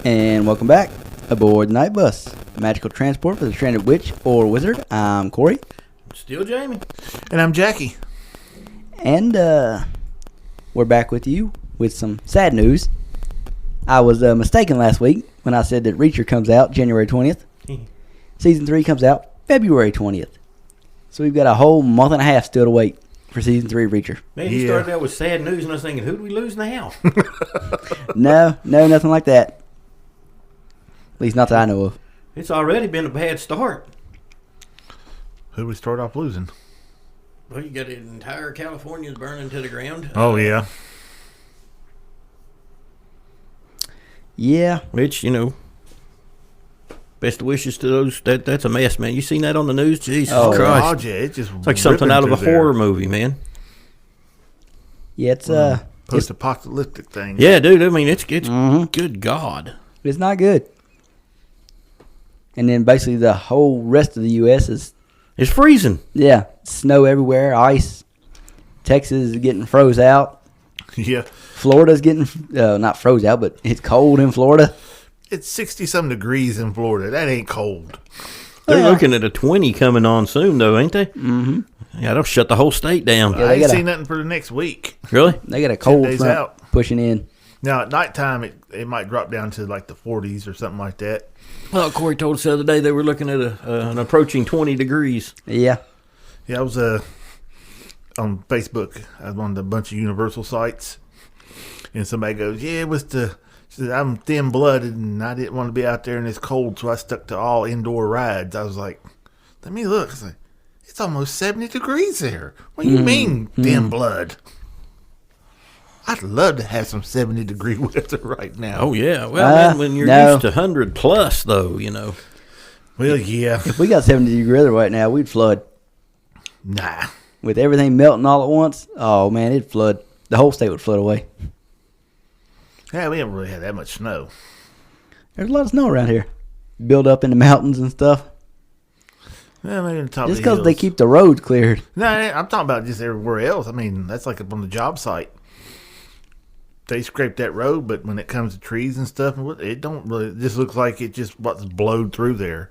And welcome back aboard the Night Bus, a magical transport for the stranded witch or wizard. I'm Corey. Still Jamie. And I'm Jackie. And we're back with you with some sad news. I was mistaken last week when I said that Reacher comes out January 20th. Season 3 comes out February 20th. So we've got a whole month and a half still to wait for Season 3 of Reacher. Man, you started out with sad news, and I was thinking, who do we lose now? No, nothing like that. At least not that I know of. It's already been a bad start. Who we start off losing? Well, you got the entire California burning to the ground. Oh, yeah. Yeah. Which, best wishes to those. That's a mess, man. You seen that on the news? Jesus Christ. Yeah, it's like something out of a horror movie, man. Yeah, it's post-apocalyptic thing. Yeah, dude. I mean, it's good God. It's not good. And then basically the whole rest of the U.S. It's freezing. Yeah, snow everywhere, ice. Texas is getting froze out. Yeah. Florida's getting, not froze out, but it's cold in Florida. It's 60-some degrees in Florida. That ain't cold. They're looking at a 20 coming on soon, though, ain't they? Mm-hmm. Yeah, they'll shut the whole state down. Yeah, I ain't seen nothing for the next week. Really? They got a cold front pushing in. Now, at nighttime, it might drop down to like the 40s or something like that. Well, Corey told us the other day they were looking at an approaching 20 degrees. Yeah. Yeah, I was on Facebook. I was on a bunch of Universal sites. And somebody goes, yeah, she said, I'm thin-blooded and I didn't want to be out there in this cold, so I stuck to all indoor rides. I was like, let me look. I was like, it's almost 70 degrees there. What do you mean, thin blood? I'd love to have some 70-degree weather right now. Oh, yeah. Well, man, when you're used to 100 plus, though, Well, yeah. If we got 70-degree weather right now, we'd flood. Nah. With everything melting all at once, oh, man, it'd flood. The whole state would flood away. Yeah, we haven't really had that much snow. There's a lot of snow around here. Build up in the mountains and stuff. Yeah, maybe on top just of the because they hills. keep the roads cleared. No, I'm talking about just everywhere else. I mean, that's like up on the job site. They scrape that road, but when it comes to trees and stuff, it don't really. It just looks like it just what's blowed through there.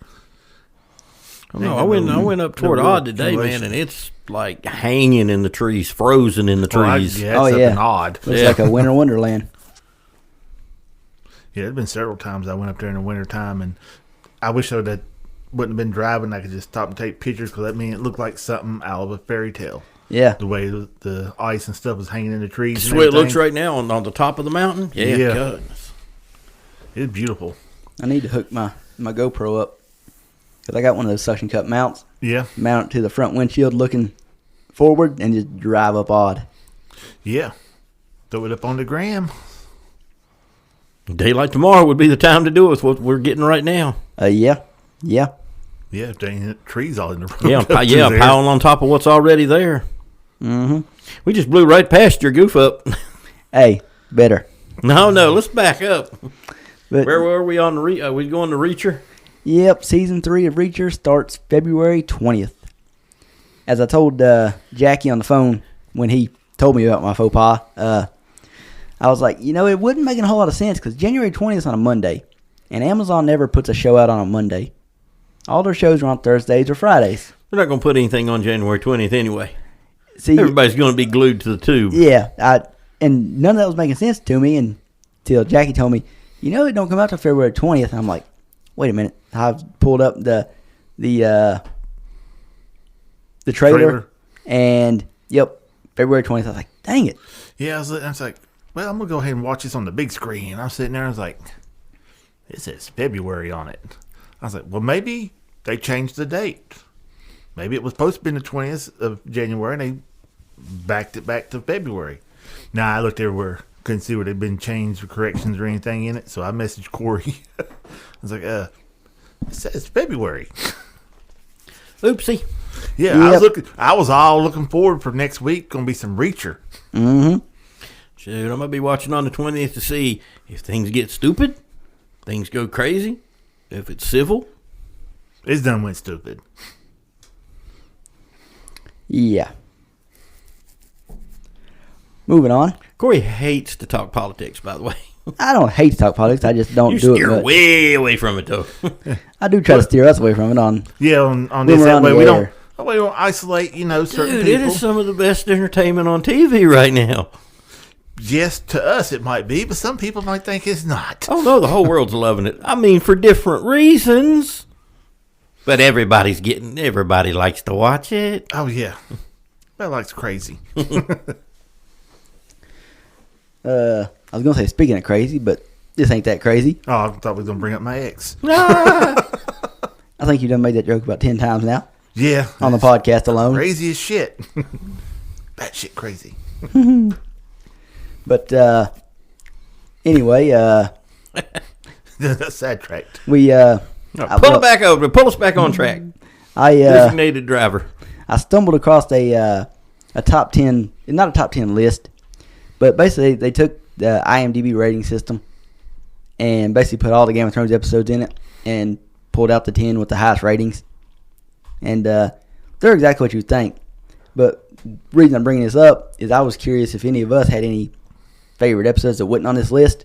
No, I went up toward Odd today, man, and it's like hanging in the trees, frozen in the trees. It's up in Odd. Looks like a winter wonderland. Yeah, there's been several times I went up there in the wintertime, and I wish I wouldn't have been driving. I could just stop and take pictures, because that means it looked like something out of a fairy tale. Yeah. The way the ice and stuff was hanging in the trees. That's the way it looks right now on the top of the mountain. Yeah. Goodness. It's beautiful. I need to hook my GoPro up, because I got one of those suction cup mounts. Yeah. Mount it to the front windshield looking forward and just drive up Odd. Yeah. Throw it up on the gram. Daylight tomorrow would be the time to do it with what we're getting right now. Yeah. Yeah, if they ain't hit trees all in the road. Yeah, piling on top of what's already there. Mm-hmm. We just blew right past your goof up. Hey, better. No, let's back up. But, where were we on are we going to Reacher? Yep, Season 3 of Reacher starts February 20th. As I told Jackie on the phone when he told me about my faux pas, I was like, it wouldn't make a whole lot of sense, because January 20th is on a Monday, and Amazon never puts a show out on a Monday. All their shows are on Thursdays or Fridays. They're not going to put anything on January 20th anyway. See, everybody's going to be glued to the tube. Yeah, and none of that was making sense to me until Jackie told me, it don't come out till February 20th. And I'm like, wait a minute. I pulled up the trailer, and yep, February 20th. I was like, dang it. Yeah, I was like, well, I'm going to go ahead and watch this on the big screen. I'm sitting there, I was like, it says February on it. I was like, well, maybe they changed the date. Maybe it was supposed to be the 20th of January, and they backed it back to February. Now, I looked everywhere. Couldn't see where they'd been changed or corrections or anything in it, so I messaged Corey. I was like, it says February. Oopsie. Yeah, yep. I was all looking forward for next week. Going to be some Reacher. Mm-hmm. Shoot, I'm going to be watching on the 20th to see if things get stupid, things go crazy, if it's civil. It's done went stupid. Yeah. moving on. Corey hates to talk politics, by the way. I don't hate to talk politics. I just don't You do it. steer Much. way away from it, though. I do try to steer us away from it on this we're that on way the we air. don't isolate certain Dude, people. it is some of the best entertainment on TV right now. Yes, to us it might be, but some people might think it's not. Oh, no, the whole world's loving it. I mean, for different reasons. But everybody likes to watch it. Oh yeah, that likes crazy. I was gonna say speaking of crazy, but this ain't that crazy. Oh, I thought we were gonna bring up my ex. I think you've done made that joke about 10 times now Yeah, on the podcast alone. crazy as shit. That shit crazy. But anyway, Sidetracked. we Pull us back on track. I Designated driver. I stumbled across a top 10, not a top 10 list, but basically they took the IMDB rating system and basically put all the Game of Thrones episodes in it and pulled out the 10 with the highest ratings. And they're exactly what you think. But the reason I'm bringing this up is I was curious if any of us had any favorite episodes that wasn't on this list.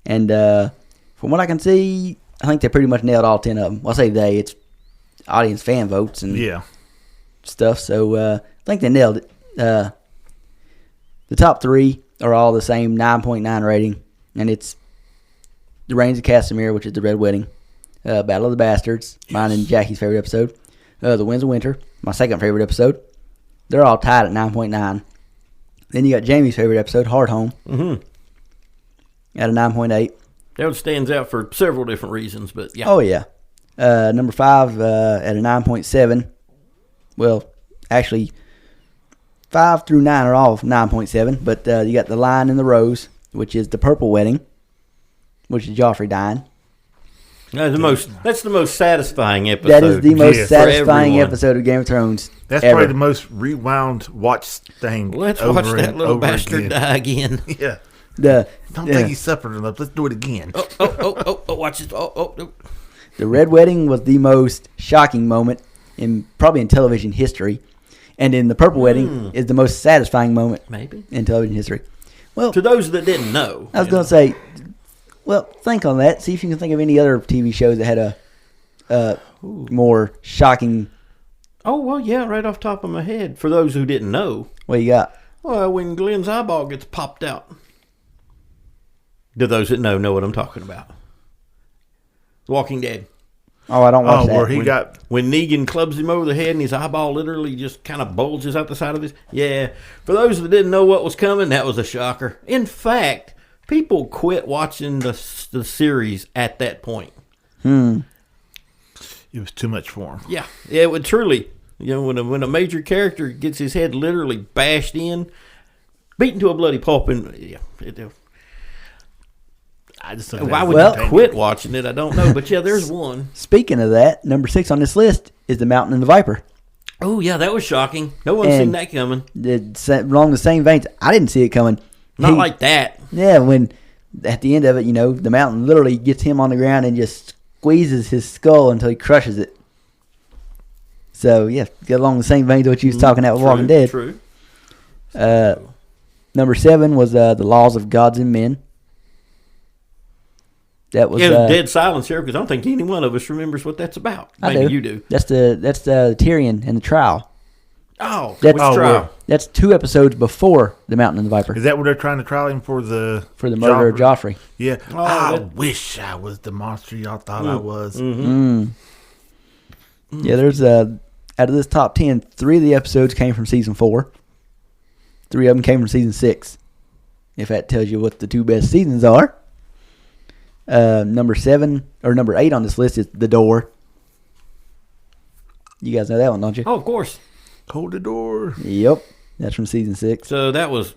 And from what I can see, I think they pretty much nailed all 10 of them. Well, I say they, it's audience fan votes and stuff. So I think they nailed it. The top 3 are all the same 9.9 rating. And it's The Reigns of Castamere, which is the Red Wedding. Battle of the Bastards, mine and Jackie's favorite episode. The Winds of Winter, my second favorite episode. They're all tied at 9.9. Then you got Jamie's favorite episode, Hard Home, at a 9.8. That one stands out for several different reasons, but yeah. Oh, yeah. Number 5 at a 9.7. Well, actually, 5 through 9 are all 9.7. But you got The Lion and the Rose, which is the Purple Wedding, which is Joffrey dying. That's the most satisfying episode. That is the most satisfying everyone. episode of Game of Thrones. That's ever. probably the most rewound watch thing. Let's over watch that and little over bastard again. die again. Yeah. Don't Yeah. think he's suffered enough. Let's do it again. Watch this. The Red Wedding was the most shocking moment probably in television history, and in the Purple Wedding is the most satisfying moment Maybe. in television history. Well, To those that didn't know. I was going to say, well, think on that. See if you can think of any other TV shows that had a more shocking. Oh, well, yeah, right off the top of my head. For those who didn't know. What you got? Well, when Glenn's eyeball gets popped out. Do those that know what I'm talking about? The Walking Dead. Oh, I don't watch that. Where he got... When Negan clubs him over the head and his eyeball literally just kind of bulges out the side of his... Yeah. For those that didn't know what was coming, that was a shocker. In fact, people quit watching the series at that point. It was too much for him. Yeah. Yeah, it would truly... You know, when a major character gets his head literally bashed in, beaten to a bloody pulp, and... Yeah, why would you quit watching it? I don't know. But, yeah, there's one. Speaking of that, number 6 on this list is The Mountain and the Viper. Oh, yeah, that was shocking. No one's seen that coming. Along the same veins, I didn't see it coming. Not like that. Yeah, when at the end of it, the mountain literally gets him on the ground and just squeezes his skull until he crushes it. So, yeah, get along the same veins of what you was talking about with Walking Dead. True. Number 7 was The Laws of Gods and Men. That was dead silence here because I don't think any one of us remembers what that's about. Maybe you do. That's the Tyrion and the trial. Oh, That's, which trial? That's 2 episodes before The Mountain and the Viper. Is that what they're trying to trial him for the murder of Joffrey? Yeah. Oh, I wish I was the monster y'all thought I was. Yeah, there's out of this top 10, 3 of the episodes came from season 4. 3 of them came from season 6. If that tells you what the 2 best seasons are. Number 8 on this list is The Door. You guys know that one, don't you? Oh, of course. Hold the door. Yep, that's from season 6. So that was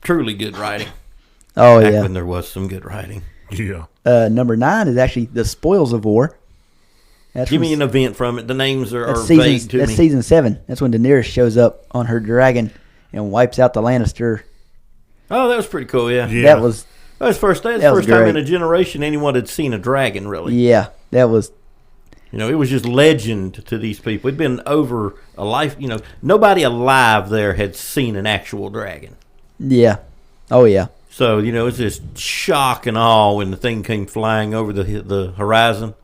truly good writing. Oh, Back yeah. when there was some good writing. Yeah. Number 9 is actually The Spoils of War. Give me an event from it. The names are that's vague to me. That's season 7. That's when Daenerys shows up on her dragon and wipes out the Lannister. Oh, that was pretty cool, yeah. That was That was first time great. in a generation anyone had seen a dragon, really. Yeah, that was You know, it was just legend to these people. It'd been over a life. You know, nobody alive there had seen an actual dragon. Yeah. Oh, yeah. So, you know, it's just shock and awe when the thing came flying over the horizon.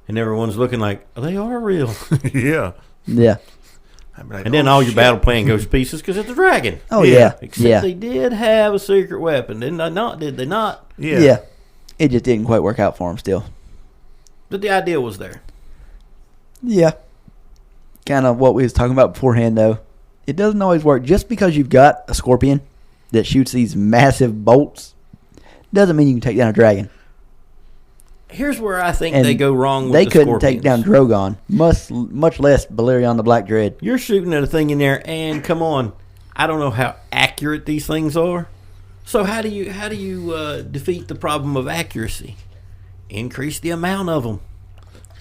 And everyone's looking like, they are real. Yeah. Yeah. Like, And then all your battle plan goes to pieces because it's a dragon. Oh, yeah. Except they did have a secret weapon. Did they not? Yeah. It just didn't quite work out for them still. But the idea was there. Yeah. Kind of what we was talking about beforehand, though. It doesn't always work. Just because you've got a scorpion that shoots these massive bolts doesn't mean you can take down a dragon. Here's where I think And they go wrong with they the couldn't scorpions. take down Drogon, much less Balerion the Black Dread. You're shooting at a thing in there, and come on, I don't know how accurate these things are. So how do you defeat the problem of accuracy? Increase the amount of them.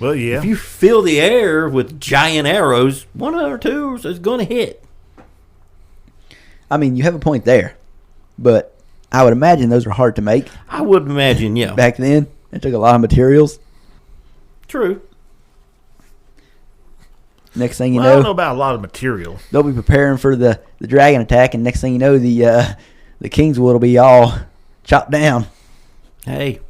Well, yeah. If you fill the air with giant arrows, one or two is going to hit. I mean, you have a point there, but I would imagine those were hard to make I would imagine, yeah. back then. It took a lot of materials. True. Next thing you I know, don't know about a lot of material. they'll be preparing for the dragon attack, and next thing you know, the Kingswood will be all chopped down. Hey,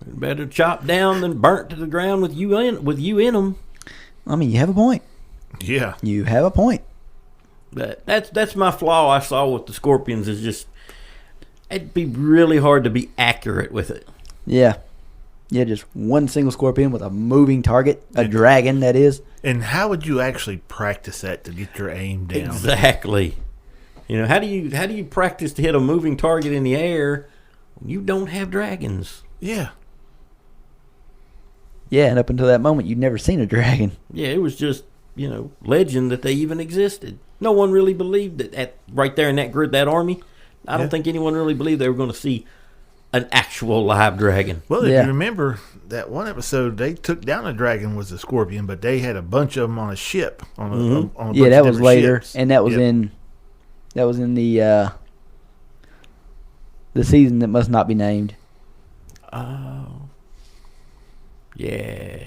better chopped down than burnt to the ground with you in them. I mean, you have a point. Yeah. You have a point. But that's my flaw I saw with the scorpions is just it'd be really hard to be accurate with it. Yeah. Yeah, just one single scorpion with a moving target, a dragon, that is. And how would you actually practice that to get your aim down? Exactly. You know, how do you practice to hit a moving target in the air when you don't have dragons? Yeah. Yeah, and up until that moment, you'd never seen a dragon. Yeah, it was just, you know, legend that they even existed. No one really believed that right there in that grid, that army. I don't think anyone really believed they were going to see an actual live dragon. Well, if you remember that one episode, they took down a dragon was a scorpion, but they had a bunch of them on a ship. On a bunch Yeah, that of was different later, ships. and that was in the season that must not be named. Oh, yeah.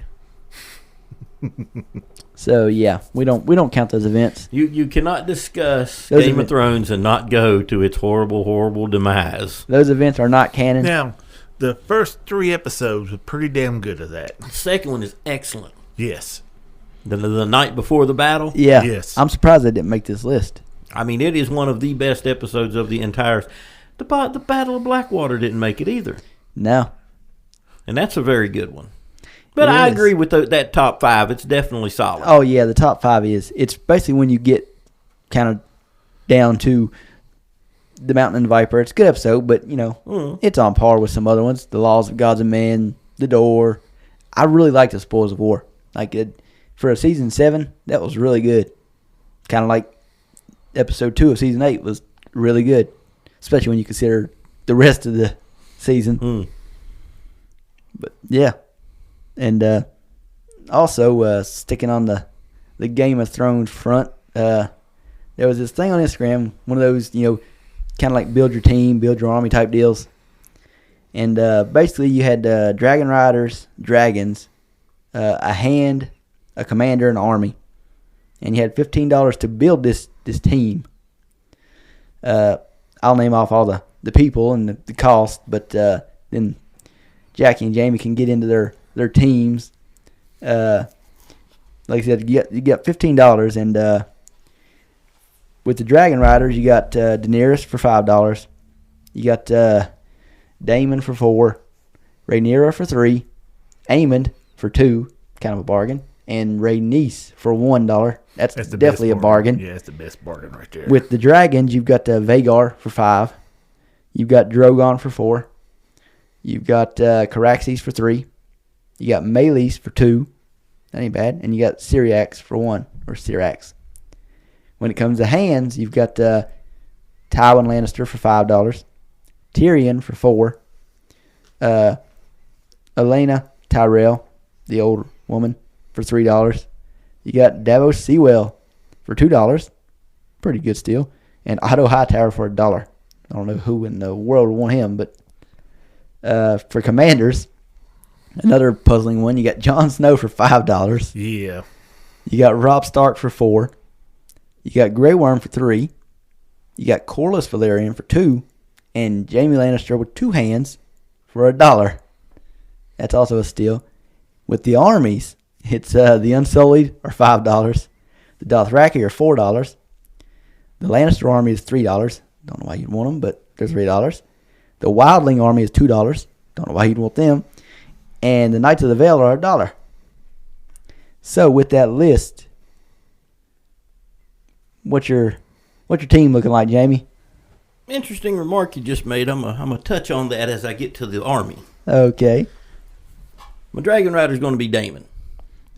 So yeah, we don't count those events. You cannot discuss Those Game of Thrones and not go to its horrible, horrible demise. Those events are not canon. Now, the first 3 episodes were pretty damn good at that. The second one is excellent. Yes. The night before the battle. Yeah, Yes. I'm surprised they didn't make this list. I mean, it is one of the best episodes of the entire. The Battle of Blackwater didn't make it either, No, and that's a very good one. But It I is. agree with that top 5. It's definitely solid. oh yeah, the top 5 is. It's basically when you get kind of down to the Mountain and Viper. It's a good episode, but you know it's on par with some other ones. The Laws of Gods and Men, The Door. I really like the Spoils of War. Like for a season 7, that was really good. Kind of like episode 2 of season 8 was really good, especially when you consider the rest of the season. But yeah, and also sticking on the Game of Thrones front, there was this thing on Instagram, one of those kind of like build your team, build your army type deals, and basically you had dragon riders, dragons, a hand, a commander, and an army, and you had $15 to build this team. I'll name off all the people and the cost, but then Jackie and Jamie can get into their teams. Like I said, you got $15, and with the Dragon Riders, you got Daenerys for $5. You got Daemon for $4, Rhaenyra for $3, Aemond for $2, kind of a bargain, and Rhaenys for $1. That's definitely a bargain. Yeah, it's the best bargain right there. With the dragons, you've got Vagar for $5. You've got Drogon for $4. You've got Caraxes for $3. You got Melees for $2. That ain't bad. And you got Syrax for $1, or Syrax. When it comes to hands, you've got Tywin Lannister for $5. Tyrion for $4. Elena Tyrell, the old woman, for $3. You got Davos Sewell for $2. Pretty good steal. And Otto Hightower for $1. I don't know who in the world would want him, but for commanders, Another puzzling one. You got Jon Snow for $5. Yeah. You got Robb Stark for $4. You got Grey Worm for $3. You got Corlys Velaryon for $2. And Jaime Lannister with 2 hands for $1. That's also a steal. With the armies, it's the Unsullied are $5. The Dothraki are $4. The Lannister army is $3. Don't know why you'd want them, but they're $3. The Wildling army is $2. Don't know why you'd want them. And the Knights of the Vale are $1. So with that list, what's your team looking like, Jamie? Interesting remark you just made. I'm gonna touch on that as I get to the army. Okay. My Dragon Rider's going to be Daemon.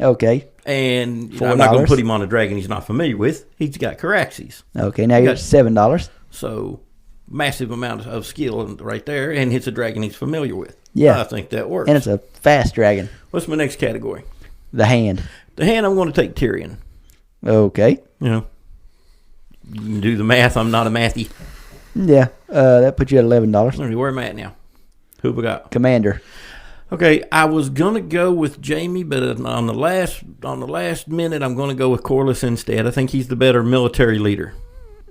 Okay. And I'm not going to put him on a dragon he's not familiar with. He's got Caraxes. Okay, now you're at $7. So, massive amount of skill right there, and it's a dragon he's familiar with. Yeah. I think that works. And it's a fast dragon. What's my next category? The Hand. The Hand, I'm going to take Tyrion. Okay. You can do the math. I'm not a mathy. Yeah, that puts you at $11. Where am I at now? Who we got? Commander. Okay, I was gonna go with Jaime, but on the last minute, I'm gonna go with Corlys instead. I think he's the better military leader.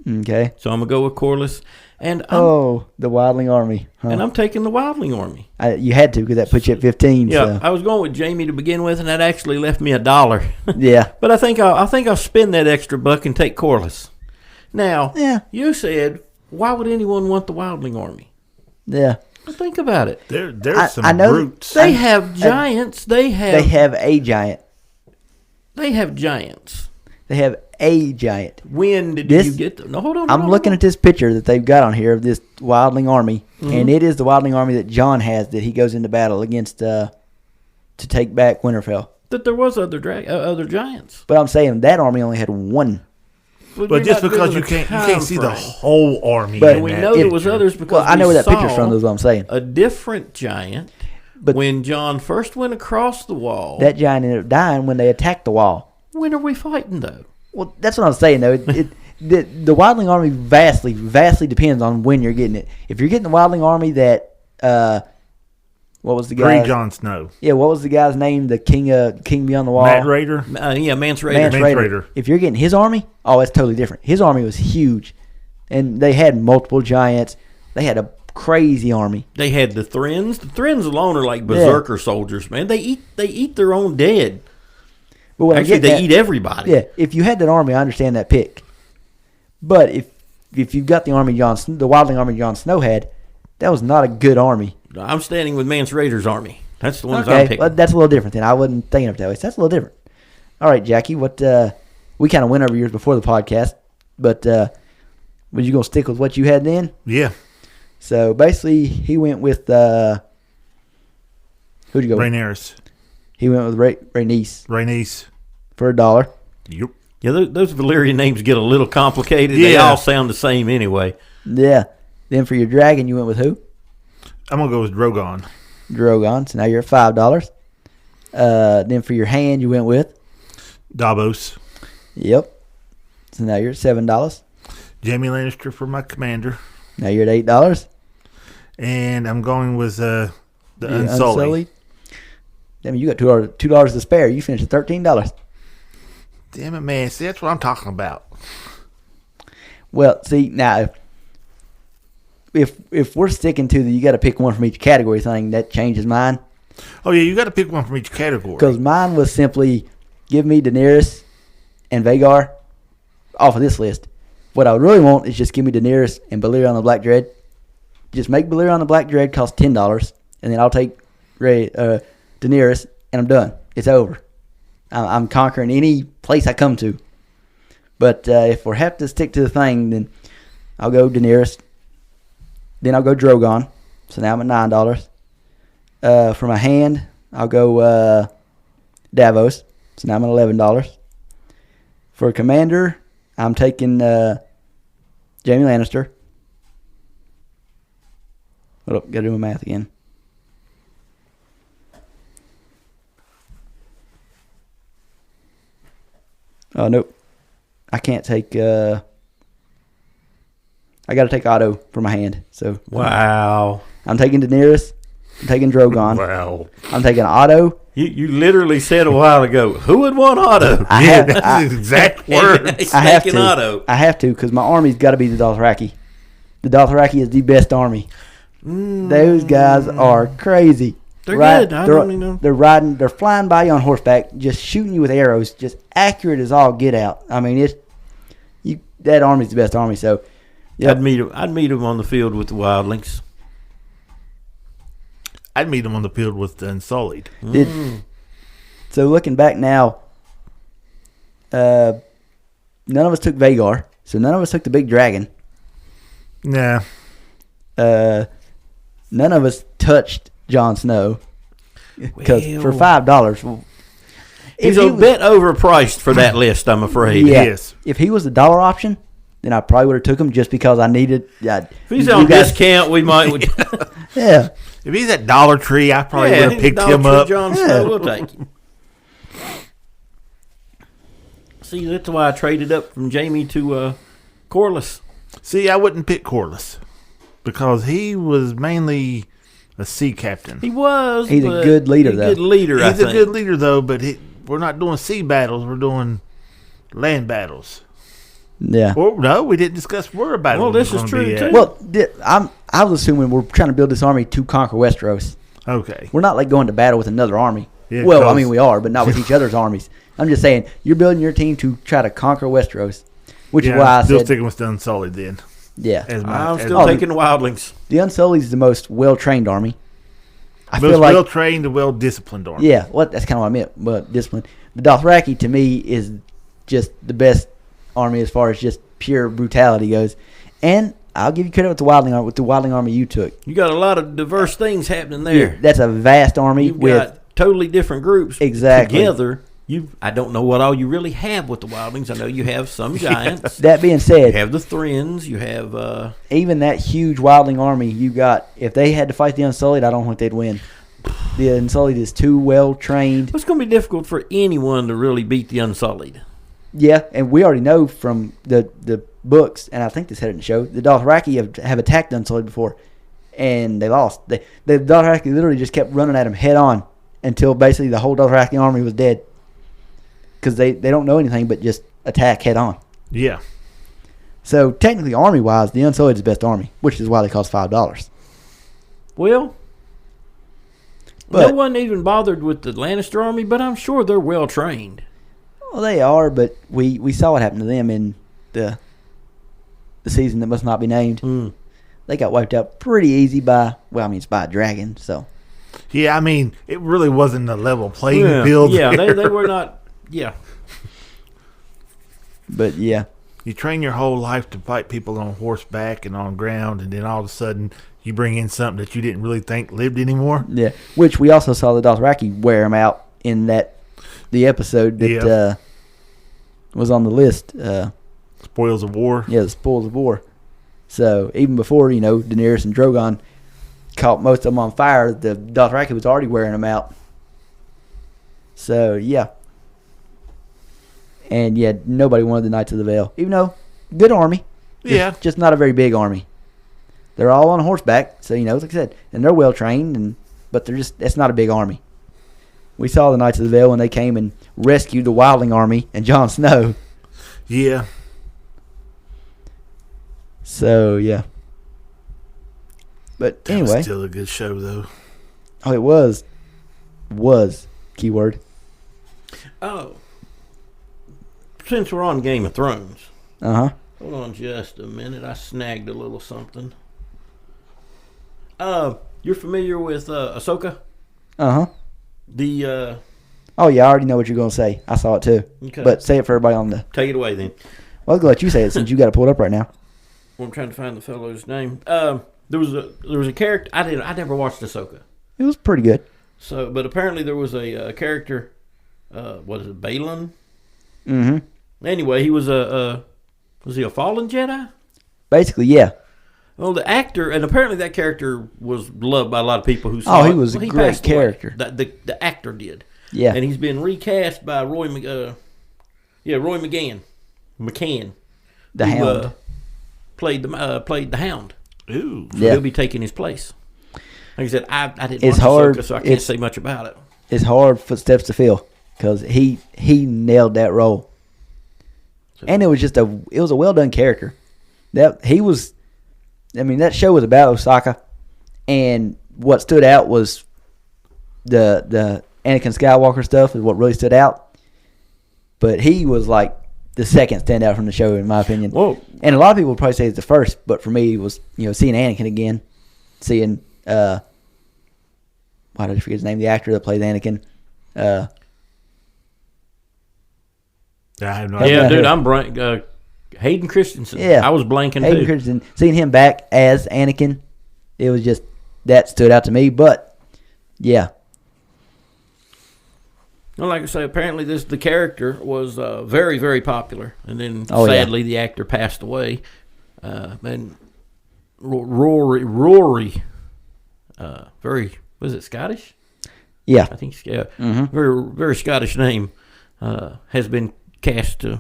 Okay. So I'm gonna go with Corlys, and the Wildling army. Huh? And I'm taking the Wildling army. You had to because that puts you at 15. Yeah, so. I was going with Jaime to begin with, and that actually left me $1. Yeah. But I think I'll spend that extra buck and take Corlys. Now, you said, why would anyone want the Wildling army? Yeah. Think about it. There's some brutes. They have giants. They have a giant. They have giants. They have a giant. When did you get them? No, hold on. I'm looking at this picture that they've got on here of this Wildling army, and it is the Wildling army that Jon has that he goes into battle against to take back Winterfell. That there was other giants. But I'm saying that army only had one. But just because you can't see the whole army. But we know there was others because I know where that picture's from. Is what I'm saying. A different giant. But when Jon first went across the wall, that giant ended up dying when they attacked the wall. When are we fighting though? Well, that's what I'm saying though. The Wildling army vastly depends on when you're getting it. If you're getting the Wildling army that what was the guy? Free Jon Snow. Yeah, what was the guy's name? The king beyond the wall. Mance Rayder. Mance Rayder. Mance Rayder. If you're getting his army, it's totally different. His army was huge, and they had multiple giants. They had a crazy army. They had the Thrins. The Thrins alone are like berserker soldiers, man. They eat their own dead. But actually, they eat everybody. Yeah, if you had that army, I understand that pick. But if you've got the Wildling army Jon Snow had, that was not a good army. I'm standing with Mance Rayder's army. That's the ones I'm picking. Well, that's a little different then. I wasn't thinking of it that way. So that's a little different. All right, Jackie, we kind of went over yours before the podcast, but was you going to stick with what you had then? Yeah. So basically, he went with who'd you go with? Rhaenyra. He went with Rhaenys. For $1. Yep. Yeah, those Valyrian names get a little complicated. Yeah. They all sound the same anyway. Yeah. Then for your dragon, you went with who? I'm going to go with Drogon. So now you're at $5. Then for your hand, you went with? Davos. Yep. So now you're at $7. Jaime Lannister for my commander. Now you're at $8. And I'm going with the Unsullied. I mean, you got $2 to spare. You finished at $13. Damn it, man. See, that's what I'm talking about. Well, see, now, if we're sticking to you got to pick one from each category thing, that changes mine. Oh, yeah, you got to pick one from each category. Because mine was simply give me Daenerys and Vhagar off of this list. What I would really want is just give me Daenerys and Balerion the Black Dread. Just make Balerion the Black Dread cost $10, and then I'll take Daenerys, and I'm done. It's over. I'm conquering any place I come to. But if we have to stick to the thing, then I'll go Daenerys. Then I'll go Drogon. So now I'm at $9. For my hand, I'll go Davos. So now I'm at $11. For a commander, I'm taking Jaime Lannister. Hold up, gotta do my math again. Oh, nope. I can't take... I got to take Otto for my hand. So wow. I'm taking Daenerys. I'm taking Drogon. Wow. I'm taking Otto. You literally said a while ago, who would want Otto? That's the exact word. He's I have taking to. Otto. I have to because my army's got to be the Dothraki. The Dothraki is the best army. Those guys are crazy. They're good. I don't even know. They're riding. They're flying by you on horseback, just shooting you with arrows, just accurate as all get out. I mean, that army's the best army. So, yep. I'd meet him on the field with the wildlings. I'd meet him on the field with the Unsullied. So looking back now, none of us took Vagar, so none of us took the big dragon. Nah. None of us touched Jon Snow because for $5, He's a bit overpriced for that list, I'm afraid. yeah, Yes. if he was the dollar option, then I probably would have took him just because I needed. If he's on discount, we might. Yeah. If he's at Dollar Tree, I probably would have picked him up. Jon Snow, we'll take him. See, that's why I traded up from Jamie to Corlys. See, I wouldn't pick Corlys because he was mainly a sea captain. He was. He's a good leader, though. Good leader, He's I a think. good leader, though, but we're not doing sea battles. We're doing land battles. Yeah. Or, no, we didn't discuss where battles. Well, this is true, too. Well, I was assuming we're trying to build this army to conquer Westeros. Okay. We're not like going to battle with another army. Yeah, well, I 'cause- mean, we are, but not with each other's armies. I'm just saying, you're building your team to try to conquer Westeros, which is why I I'm still said, sticking with the Unsullied then. yeah. I'm still taking the wildlings. The Unsullied is the most well-trained army. I Most feel like, well-trained and well-disciplined army. yeah, that's kind of what I meant, but discipline. The Dothraki, to me, is just the best army as far as just pure brutality goes. And I'll give you credit with the wildling army you took. You got a lot of diverse things happening there. Yeah, that's a vast army You've with got totally different groups Exactly. together. I don't know what all you really have with the wildlings. I know you have some giants. that being You said, have the Thrins. You have even that huge wildling army you got, if they had to fight the Unsullied, I don't think they'd win. The Unsullied is too well trained. it's going to be difficult for anyone to really beat the Unsullied. Yeah, and we already know from the books, and I think this had it in the show, the Dothraki have attacked the Unsullied before, and they lost. The Dothraki literally just kept running at them head on until basically the whole Dothraki army was dead. Because they don't know anything but just attack head on. Yeah. So technically, army-wise, the Unsullied is the best army, which is why they cost $5. Well, But- no one even bothered with the Lannister army, but I'm sure they're well trained. Well, they are, but we saw what happened to them in the season that must not be named. They got wiped out pretty easy it's by a dragon, so. Yeah, I mean, it really wasn't a level playing field. Yeah, there. they were not. Yeah. But, yeah. You train your whole life to fight people on horseback and on ground, and then all of a sudden you bring in something that you didn't really think lived anymore. Yeah, which we also saw the Dothraki wear them out in the episode that was on the list. Spoils of war. Yeah, the Spoils of War. So even before, Daenerys and Drogon caught most of them on fire, the Dothraki was already wearing them out. So, yeah. And, yeah, nobody wanted the Knights of the Vale. Even though, good army. Yeah. Just not a very big army. They're all on horseback, so, like I said, and they're well-trained, but it's not a big army. We saw the Knights of the Vale when they came and rescued the Wildling army and Jon Snow. Yeah. So, yeah. But That anyway. was still a good show, though. Oh, it was. Keyword. Oh. Since we're on Game of Thrones. Uh-huh. Hold on just a minute. I snagged a little something. You're familiar with Ahsoka? Uh-huh. The Oh, yeah, I already know what you're going to say. I saw it, too. Okay. But say it for everybody on the... Take it away then. Well, I'll let you say it since you got it pulled up right now. Well, I'm trying to find the fellow's name. There was a character. I never watched Ahsoka. It was pretty good. So, but apparently there was a character. What is it, Balin? Mm-hmm. Anyway, he was was he a fallen Jedi? Basically, yeah. Well, the actor, and apparently that character was loved by a lot of people who saw Oh, it. he was a Well, great passed away. character. The actor did. Yeah. And he's been recast by Roy McCann. The who, Hound. played the Hound. Ooh. So Yeah. he'll be taking his place. Like I said, I didn't It's watch hard. Ahsoka, so I can't say much about it. It's hard footsteps to fill because he nailed that role, and it was just a well done character. That show was about Osaka, and what stood out was the Anakin Skywalker stuff is what really stood out. But he was like the second standout from the show, in my opinion. Whoa. And a lot of people would probably say it's the first, but for me, it was seeing Anakin again, seeing why did I forget his name? The actor that plays Anakin. I have no Yeah, idea. Dude, I'm blank. Hayden Christensen. Yeah. I was blanking Hayden too. Christensen, seeing him back as Anakin, it was just that stood out to me. But yeah, Well, like I say, apparently the character was very, very popular, and then Oh, yeah. sadly the actor passed away. And Rory, very was it Scottish? yeah, I think very, very Scottish name has been cast to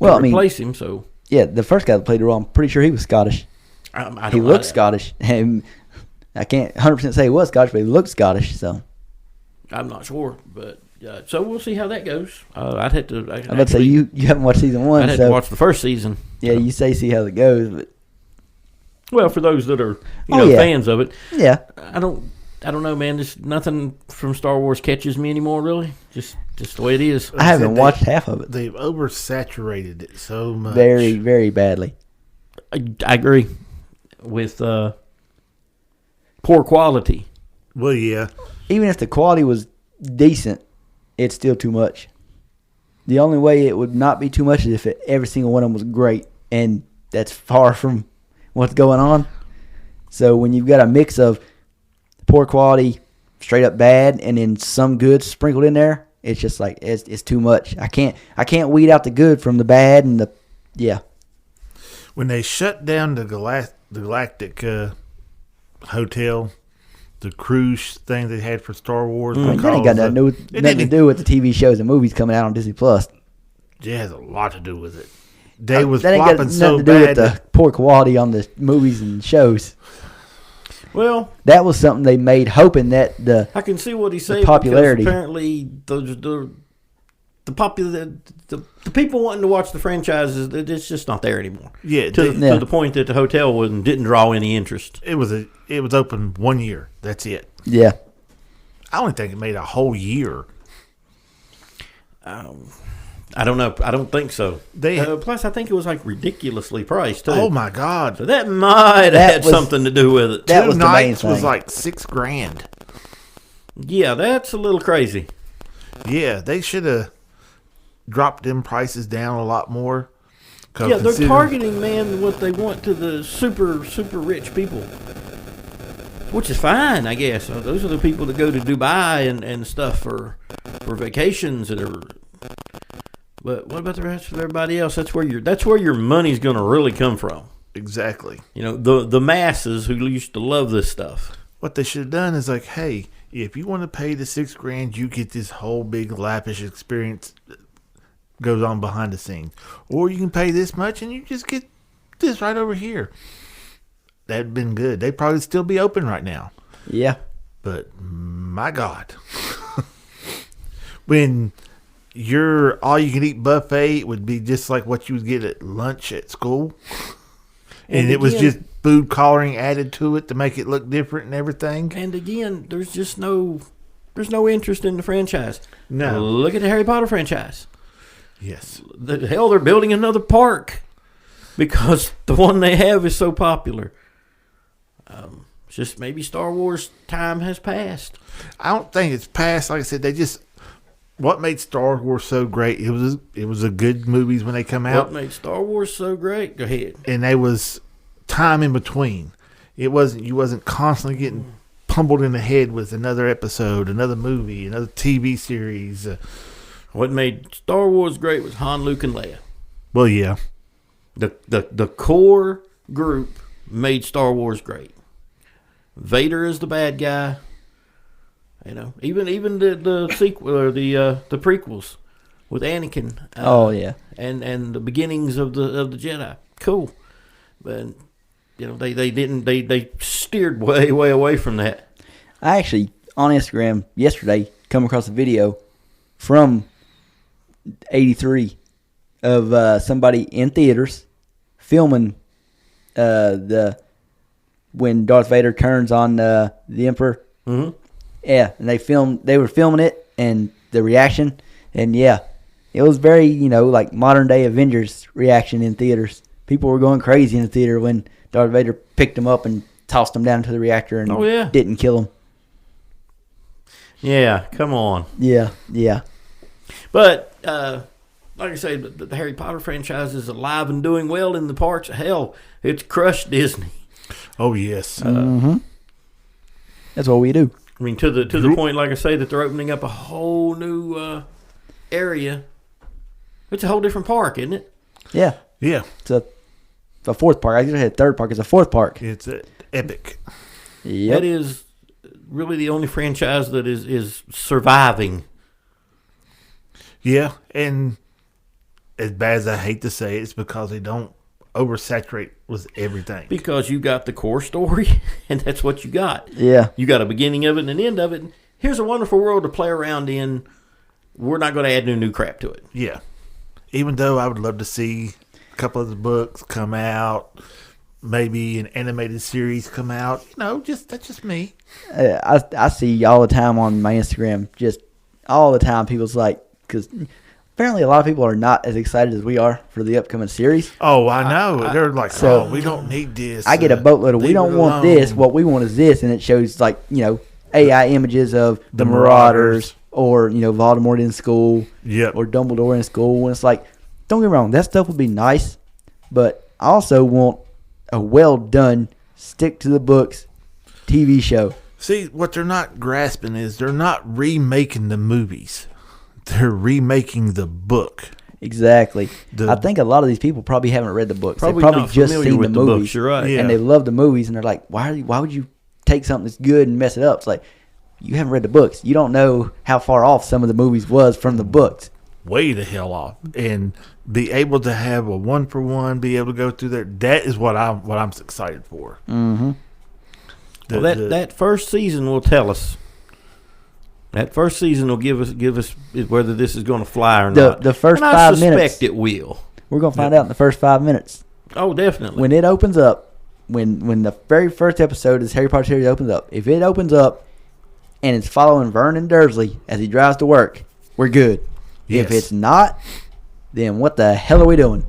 replace him. So yeah, the first guy that played the role, I'm pretty sure he was Scottish. I don't He know looked that. Scottish, and I can't 100% say he was Scottish, but he looked Scottish. So I'm not sure, but so we'll see how that goes. I'd have to. I'm about to say you haven't watched season one, I'd have so to watch the first season. yeah, you see how it goes, but Well, for those that are yeah. fans of it, yeah, I don't know, man. Just nothing from Star Wars catches me anymore, really. Just the way it is. I haven't watched half of it. They've oversaturated it so much. Very, very badly. I agree with poor quality. Well, yeah. Even if the quality was decent, it's still too much. The only way it would not be too much is if every single one of them was great, and that's far from what's going on. So when you've got a mix of poor quality, straight up bad, and then some good sprinkled in there, it's just like it's too much. I can't weed out the good from the bad and the yeah. When they shut down the Galactic Hotel, the cruise thing they had for Star Wars. That ain't got nothing to do with the TV shows and movies coming out on Disney Plus. It has a lot to do with it. They was that ain't got flopping nothing so to do with bad. the poor quality on the movies and shows. Well, That was something they made, hoping that the I can see what he's saying. popularity. Because apparently, the people wanting to watch the franchises, it's just not there anymore. Yeah, to Yeah. the point that the hotel didn't draw any interest. it was open 1 year. That's it. yeah. I don't think it made a whole year. I don't know. I don't think so. Plus, I think it was like ridiculously priced too. Oh my God! So that might have That had was- something to do with it. that Two was the main nights was thing. like $6,000. Yeah, that's a little crazy. Yeah, they should have dropped them prices down a lot more. 'Cause Yeah, they're considering- targeting, man, what they want to the super, super rich people. Which is fine, I guess. Those are the people that go to Dubai and stuff for vacations but what about the rest of everybody else? That's where your money's going to really come from. Exactly. The masses who used to love this stuff. What they should have done is like, hey, if you want to pay the $6,000, you get this whole big lavish experience that goes on behind the scenes, or you can pay this much and you just get this right over here. That'd been good. They'd probably still be open right now. Yeah. But my God, when your all-you-can-eat buffet would be just like what you would get at lunch at school, and it was again- just food coloring added to it to make it look different and everything. And again, there's no interest in the franchise. No. Look at the Harry Potter franchise. Yes. The hell, they're building another park because the one they have is so popular. It's just maybe Star Wars time has passed. I don't think it's past. Like I said, what made Star Wars so great? It was a good movies when they come out, What made Star Wars so great? Go ahead. and they was time in between. You wasn't constantly getting pummeled in the head with another episode, another movie, another TV series. What made Star Wars great was Han, Luke, and Leia. Well, yeah, The core group made Star Wars great. Vader is the bad guy. Even the sequel or the prequels with Anakin. Oh yeah. And the beginnings of the Jedi. Cool. But they steered way away from that. I actually, on Instagram yesterday, come across a video from 83 of somebody in theaters filming when Darth Vader turns on the Emperor. Mm-hmm. Yeah, and they were filming it and the reaction, and yeah, it was very, like modern day Avengers reaction in theaters. People were going crazy in the theater when Darth Vader picked him up and tossed him down to the reactor and didn't kill him. Yeah, come on. Yeah. But like I say, the Harry Potter franchise is alive and doing well in the parks. Hell, it's crushed Disney. Oh yes. That's what we do. I mean, to the point, like I say, that they're opening up a whole new area. It's a whole different park, isn't it? Yeah. Yeah. It's a fourth park. I just had third park. It's a fourth park. It's epic. Yep. That is really the only franchise that is surviving. Yeah, and as bad as I hate to say it, it's because they don't oversaturate with everything. Because you got the core story, and that's what you got. Yeah. You got a beginning of it and an end of it. Here's a wonderful world to play around in. We're not going to add new crap to it. Yeah. Even though I would love to see a couple of the books come out, maybe an animated series come out. That's just me. I see all the time on my Instagram, just all the time, people's like, because apparently a lot of people are not as excited as we are for the upcoming series. Oh, I know. They're like, so we don't need this. I get a boatload of, we don't want this. What we want is this. And it shows, like, AI images of the Marauders or, Voldemort in school or Dumbledore in school. And it's like, don't get me wrong, that stuff would be nice. But I also want a well-done, stick-to-the-books TV show. See, what they're not grasping is they're not remaking the movies. They're remaking the book. Exactly. I think a lot of these people probably haven't read the books. They probably not just familiar seen with the movies. Books. You're right. Yeah. And they love the movies, and they're like, why would you take something that's good and mess it up? It's like, you haven't read the books. You don't know how far off some of the movies was from the books. Way the hell off. And be able to have a one-for-one, be able to go through there, that is what I'm excited for. Mm-hmm. Well, that first season will tell us. That first season will give us whether this is going to fly or not. The first and 5 minutes. I suspect it will. We're going to find out in the first 5 minutes. Oh, definitely. When it opens up, when the very first episode of this Harry Potter series opens up, if it opens up and it's following Vernon Dursley as he drives to work, we're good. Yes. If it's not, then what the hell are we doing?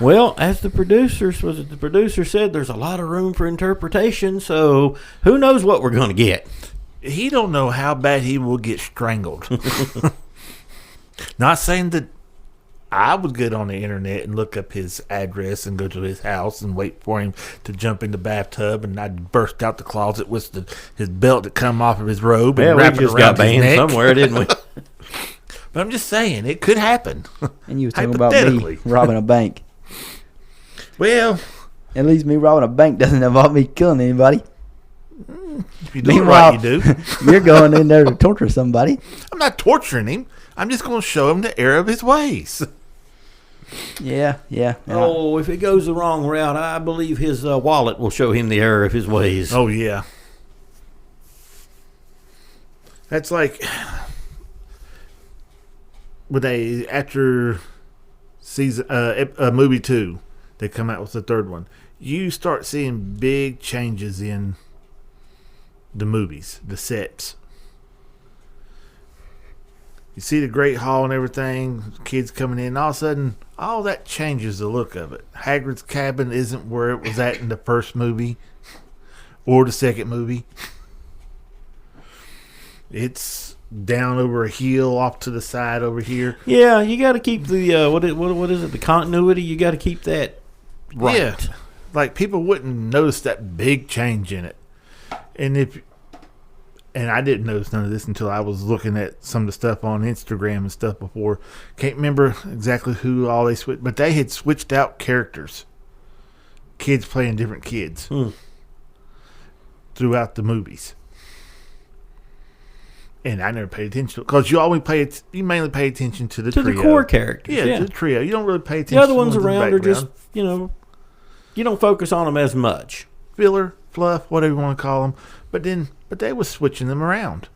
Well, as the producer said, there's a lot of room for interpretation, so who knows what we're going to get. He don't know how bad he will get strangled. Not saying that I would get on the internet and look up his address and go to his house and wait for him to jump in the bathtub, and I'd burst out the closet with his belt that come off of his robe and wrap it just around got his banned neck. somewhere, didn't we? But I'm just saying, it could happen. And you was talking about me robbing a bank. Well, at least me robbing a bank doesn't involve me killing anybody. If you do it right, you do. You're going in there to torture somebody. I'm not torturing him. I'm just going to show him the error of his ways. Yeah. Oh, if it goes the wrong route, I believe his wallet will show him the error of his ways. Oh, yeah. That's like when they, after season movie 2, they come out with the third one. You start seeing big changes in the movies, the sets. You see the Great Hall and everything, kids coming in, all of a sudden, all that changes the look of it. Hagrid's cabin isn't where it was at in the first movie or the second movie. It's down over a hill off to the side over here. Yeah, you got to keep the what is it? The continuity. You got to keep that right. Yeah, like people wouldn't notice that big change in it, and I didn't notice none of this until I was looking at some of the stuff on Instagram and stuff before. Can't remember exactly who all they switched, but they had switched out characters. Kids playing different kids throughout the movies. And I never paid attention to it because you mainly pay attention to the trio. The core characters. Yeah, to the trio. You don't really pay attention the other to ones the around are just, background. you don't focus on them as much. filler, fluff, whatever you want to call them. But they was switching them around.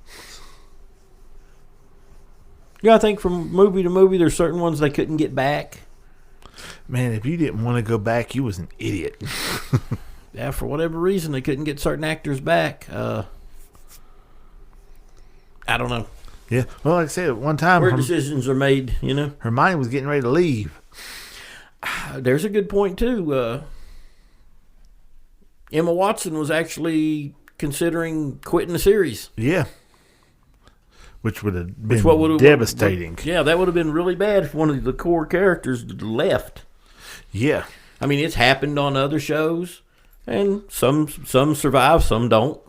Yeah, I think from movie to movie, there's certain ones they couldn't get back. Man, if you didn't want to go back, you was an idiot. Yeah, for whatever reason, they couldn't get certain actors back. I don't know. Yeah, well, like I said, at one time, Where decisions are made, you know. Hermione was getting ready to leave. There's a good point, too. Emma Watson was actually considering quitting the series. Yeah. Which would have been devastating. Yeah, that would have been really bad if one of the core characters left. Yeah. I mean, it's happened on other shows, and some survive, some don't.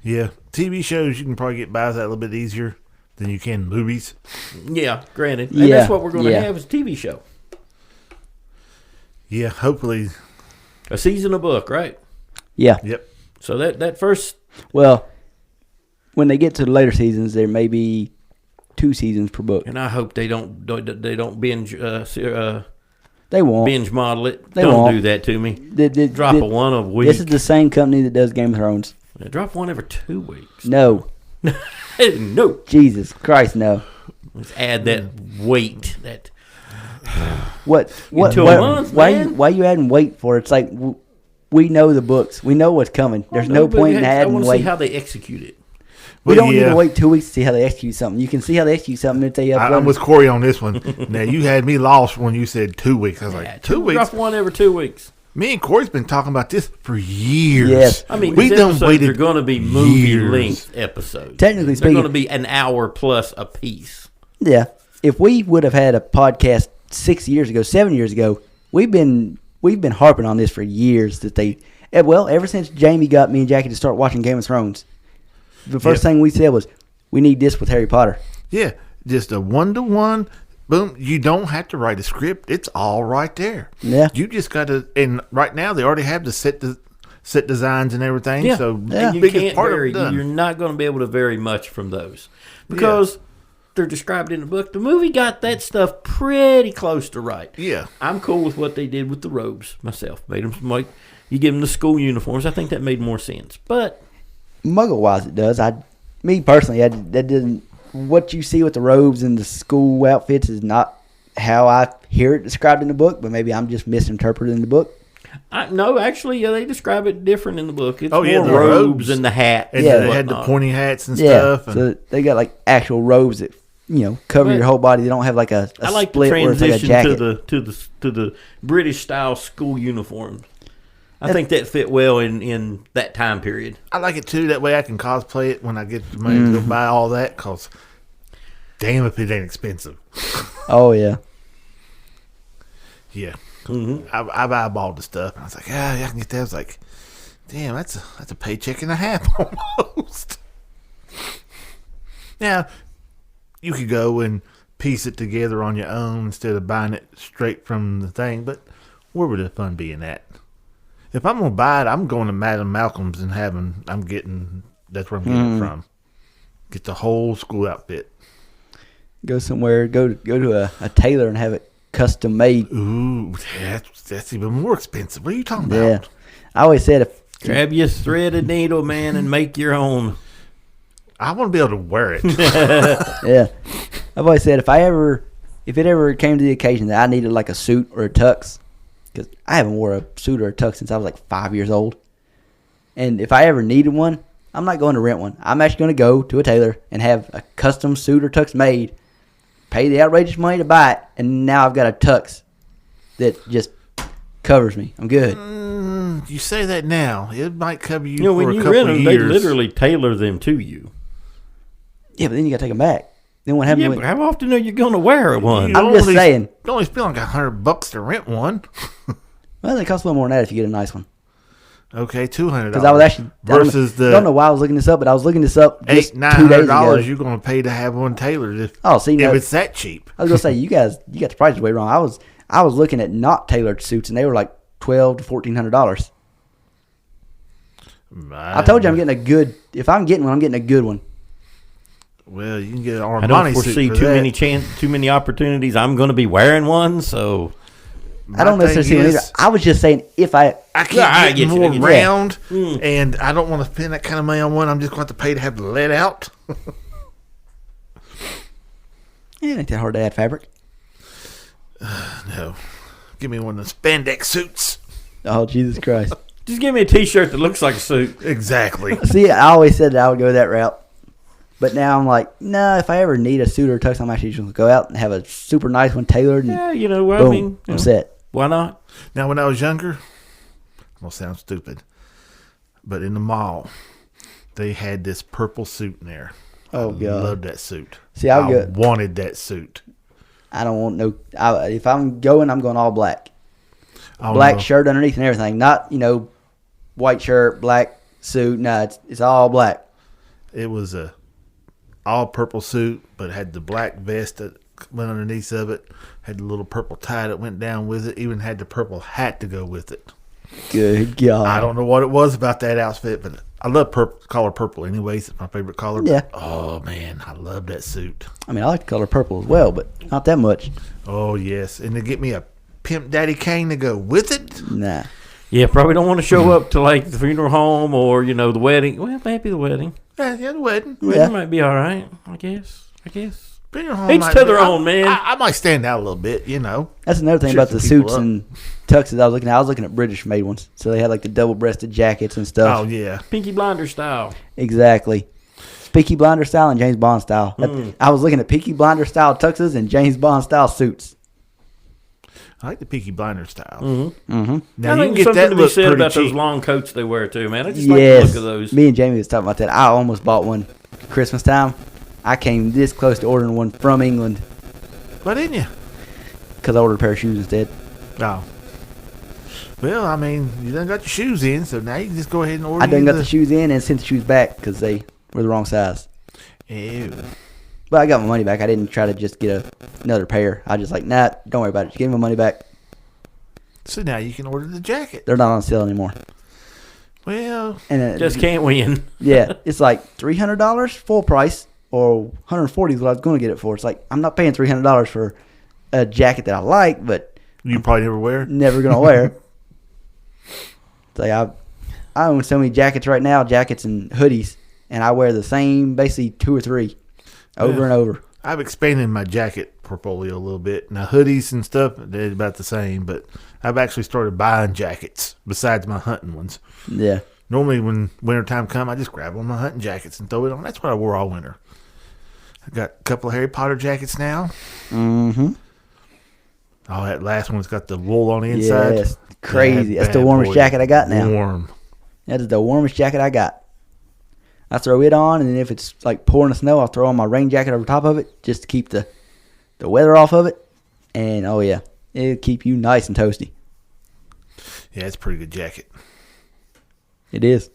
Yeah. TV shows, you can probably get by with that a little bit easier than you can movies. Yeah, granted. And that's what we're going to have is a TV show. Yeah, hopefully. A season, a book, right? Yeah. Yep. So that first... Well, when they get to the later seasons, there may be 2 seasons per book. And I hope they don't binge They won't. binge model it. They Don't won't. do that to me. Drop a one a week. This is the same company that does Game of Thrones. Drop one every 2 weeks. No. No. Jesus Christ, no. Let's add that weight. That What? Into a month, man. Why you adding weight for? It's like we know the books. We know what's coming. There's no point in I adding want to weight. see how they execute it. We don't need to wait 2 weeks to see how they execute something. You can see how they execute something if they I'm with Corey on this one. Now, you had me lost when you said 2 weeks. I was like, 2 weeks? Drop one every 2 weeks. Me and Corey's been talking about this for years. Yes. I mean, we these done episodes waited are going to be movie years. length episodes. Technically they're speaking, going to be an hour plus a piece. Yeah. If we would have had a podcast 6 years ago, 7 years ago, we've been harping on this for years that they ever since Jamie got me and Jackie to start watching Game of Thrones, the first thing we said was we need this with Harry Potter. Yeah, just a 1-to-1. Boom. You don't have to write a script. It's all right there. Yeah. You just got to, and right now they already have the set designs and everything. Yeah. So And you biggest can't part vary. of it done. You're not going to be able to vary much from those because they're described in the book. The movie got that stuff pretty close to right. Yeah. I'm cool with what they did with the robes myself. Made them like you give them the school uniforms. I think that made more sense. But Muggle-wise, it does. Me personally, that didn't. What you see with the robes and the school outfits is not how I hear it described in the book, but maybe I'm just misinterpreting the book. No, actually, they describe it different in the book. It's Oh, yeah, more the robes robes. and the hat. And Yeah. they had the pointy hats and Yeah, stuff. And so they got like actual robes that cover But your whole body. They don't have like a I like the split where it's like a transition jacket. to the British style school uniform. I think that fit well in that time period. I like it too. That way I can cosplay it when I get the money to go buy all that. Because damn if it ain't expensive. Oh yeah, Yeah. Mm-hmm. I've eyeballed the stuff. And I was like, I can get that. I was like, damn, that's a paycheck and a half almost. Now, you could go and piece it together on your own instead of buying it straight from the thing. But where would the fun be in that? If I'm going to buy it, I'm going to Madam Malcolm's and that's where I'm getting it from. Get the whole school outfit. go somewhere, go to a tailor and have it custom made. Ooh, that's even more expensive. What are you talking about? Yeah, I always said Grab your threaded needle, man, and make your own. I want to be able to wear it. yeah, I've always said if it ever came to the occasion that I needed like a suit or a tux, because I haven't wore a suit or a tux since I was like 5 years old, and if I ever needed one, I'm not going to rent one. I'm actually going to go to a tailor and have a custom suit or tux made, pay the outrageous money to buy it, and now I've got a tux that just covers me. I'm good. You say that now. It might cover you, You know, for when a you couple rent of them, years. they literally tailor them to you. Yeah, but then you got to take them back. Then what happens? Yeah, but how often are you going to wear one? You I'm just only- saying. You only spend like $100 to rent one. Well, they cost a little more than that if you get a nice one. Okay, $200. Because I was actually versus I don't know why I was looking this up, but I was looking this up just 2 days ago. $800-900 you're going to pay to have one tailored if it's that cheap. I was gonna say you got the prices way wrong. I was looking at not tailored suits and they were like $1,200 to $1,400. I told you I'm getting a good. If I'm getting one, I'm getting a good one. Well, you can get an I Armani don't suit foresee for too that. many opportunities. I'm going to be wearing one, so I don't necessarily see one either. I was just saying if I can't get more you. round, and I don't want to spend that kind of money on one. I'm just going to pay to have the lead out. Yeah, it ain't that hard to add fabric. No. Give me one of the spandex suits. Oh, Jesus Christ. Just give me a T-shirt that looks like a suit. Exactly. See, I always said that I would go that route. But now I'm like, no, if I ever need a suit or a tux, I'm actually just going to go out and have a super nice one tailored. And Yeah, you know what boom, I mean? I'm set. Why not? Now, when I was younger, I'm going to sound stupid, but in the mall, they had this purple suit in there. Oh, I God. loved that suit. See, I go. wanted that suit. I don't want no. If I'm going all black. Oh, Black no. shirt underneath and everything. Not, white shirt, black suit. No, it's all black. It was a all purple suit, but it had the black vest that went underneath of it. Had the little purple tie that went down with it. Even had the purple hat to go with it. Good God. I don't know what it was about that outfit, but I love color purple anyways. It's my favorite color. Yeah. Oh, man, I love that suit. I mean, I like the color purple as well, but not that much. Oh, yes. And to get me a Pimp Daddy cane to go with it. Nah. Yeah, probably don't want to show up to like the funeral home or the wedding. Well, maybe the wedding. Yeah, the wedding. Wedding might be all right. I guess. Funeral home Each might to be- their own, man. I might stand out a little bit, That's another thing about the Shifting people suits up. and tuxes I was looking at. I was looking at British made ones. So they had like the double-breasted jackets and stuff. Oh, yeah. Pinky Blinder style. Exactly. Peaky Blinder style and James Bond style. I was looking at Peaky Blinder style tuxes and James Bond style suits. I like the Peaky Blinder style. Mm-hmm. Now, I you think can get something that to be look said pretty about those cheap. long coats they wear too, man. I just like the Yes. look of those. Me and Jamie was talking about that. I almost bought one Christmas time. I came this close to ordering one from England Why didn't you? because I ordered a pair of shoes instead. Oh. Well, I mean, you done got your shoes in, so now you can just go ahead and order I done you got the shoes in and sent the shoes back because they were the wrong size. Ew. But I got my money back. I didn't try to just get another pair. I just like, nah, don't worry about it. Just give me my money back. So now you can order the jacket. They're not on sale anymore. Well, And Just can't win. yeah, it's like $300 full price or $140 is what I was going to get it for. It's like I'm not paying $300 for a jacket that I like, but you probably never wear it. never going to wear. It's like I own so many jackets right now, jackets and hoodies, and I wear the same, basically 2 or 3 over and over. I've expanded my jacket portfolio a little bit. Now, hoodies and stuff, they're about the same, but I've actually started buying jackets besides my hunting ones. Yeah. Normally, when wintertime comes, I just grab one of my hunting jackets and throw it on. That's what I wore all winter. I got a couple of Harry Potter jackets now. Mm-hmm. Oh, that last one's got the wool on the inside. Yes. Crazy. That That's the bad warmest boy jacket I got now. Warm. That is the warmest jacket I got. I throw it on, and then if it's like pouring the snow, I'll throw on my rain jacket over top of it just to keep the weather off of it. And, oh, yeah, it'll keep you nice and toasty. Yeah, it's a pretty good jacket. It is.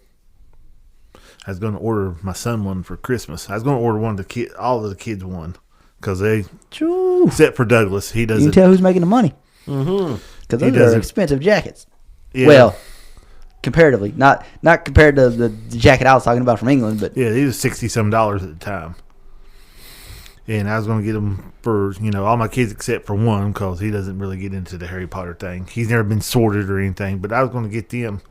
I was going to order my son one for Christmas. I was going to order one of the kid, all of the kids one, because they, True. except for Douglas, he You can doesn't. tell who's making the money. Mm-hmm. Because He those are doesn't- expensive jackets. Yeah. Well, comparatively. Not compared to the jacket I was talking about from England, but Yeah, he was $60-some at the time. And I was going to get them for, all my kids except for one, because he doesn't really get into the Harry Potter thing. He's never been sorted or anything, but I was going to get them.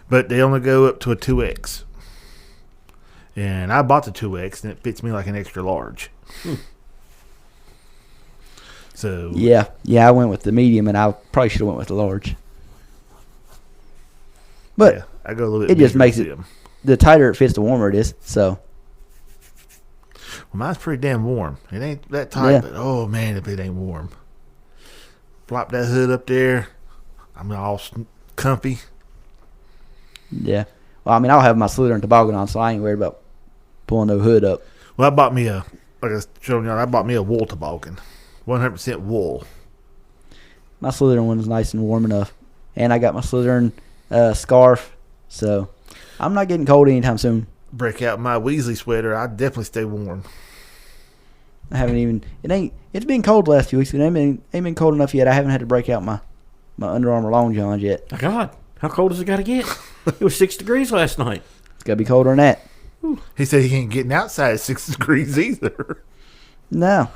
But they only go up to a 2X. And I bought the 2X, and it fits me like an extra large. So, yeah, I went with the medium, and I probably should have went with the large. But yeah, I go a little bit it just bigger makes with it- them. the tighter it fits, the warmer it is. So, Well, mine's pretty damn warm. It ain't that tight, Yeah. but oh man, if it ain't warm. Flop that hood up there. I'm all comfy. yeah. Well, I mean, I'll have my Slytherin toboggan on, so I ain't worried about pulling no hood up. Well, I bought me like I was showing y'all, I bought me a wool toboggan. 100% wool. My Slytherin one's nice and warm enough. And I got my Slytherin scarf, so I'm not getting cold anytime soon. Break out my Weasley sweater. I definitely stay warm. I haven't even. It's been cold the last few weeks, but it ain't been cold enough yet. I haven't had to break out my Under Armour long johns yet. My God, how cold does it got to get? It was 6 degrees last night. It's gotta be colder than that. He said he ain't getting outside at 6 degrees either. No,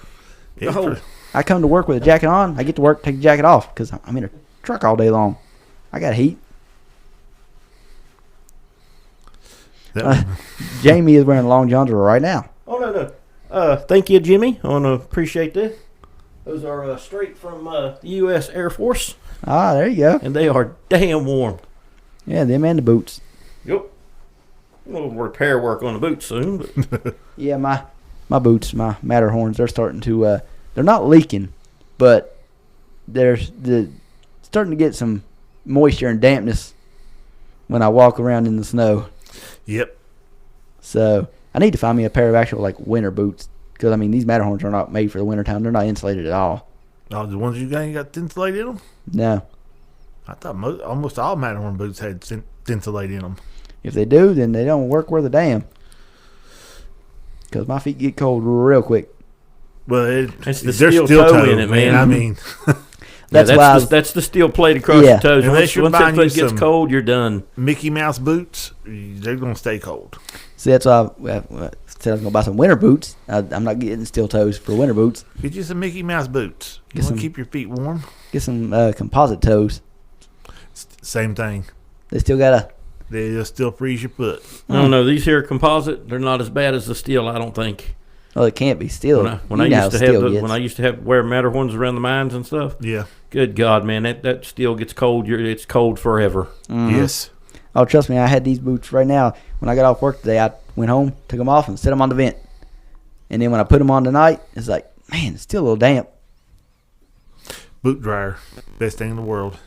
It's Oh. pretty- I come to work with a jacket on. I get to work, take the jacket off because I'm in a truck all day long. I got heat. Jamie is wearing long johns right now. Oh, no. Thank you, Jimmy. I want to appreciate that. Those are straight from the U.S. Air Force. Ah, there you go. And they are damn warm. Yeah, them and the boots. Yep. A little repair work on the boots soon. But. Yeah, my boots, my Matterhorns, they're starting to, they're not leaking, but they're starting to get some moisture and dampness when I walk around in the snow. Yep. So I need to find me a pair of actual like winter boots because I mean these Matterhorns are not made for the winter time. They're not insulated at all. Oh, the ones you got ain't got insulated in them? No. I thought almost all Matterhorn boots had insulate in them. If they do, then they don't work worth a damn. Because my feet get cold real quick. Well, it's the steel toe in it, man. I mean, that's the steel plate across the toes. Unless Once that foot gets cold, you're done. Mickey Mouse boots, they're gonna stay cold. See, that's why I said I was gonna buy some winter boots. I'm not getting steel toes for winter boots. Get you some Mickey Mouse boots. You want to keep your feet warm. Get some composite toes. Same thing. They still gotta. They'll still freeze your foot. I don't know. These here composite, they're not as bad as the steel. I don't think. Oh, it can't be steel. When I used to wear Matterhorns around the mines and stuff. Yeah. Good God, man, that steel gets cold. It's cold forever. Mm-hmm. Yes. Oh, trust me, I had these boots right now. When I got off work today, I went home, took them off, and set them on the vent. And then when I put them on tonight, it's like, man, it's still a little damp. Boot dryer, best thing in the world.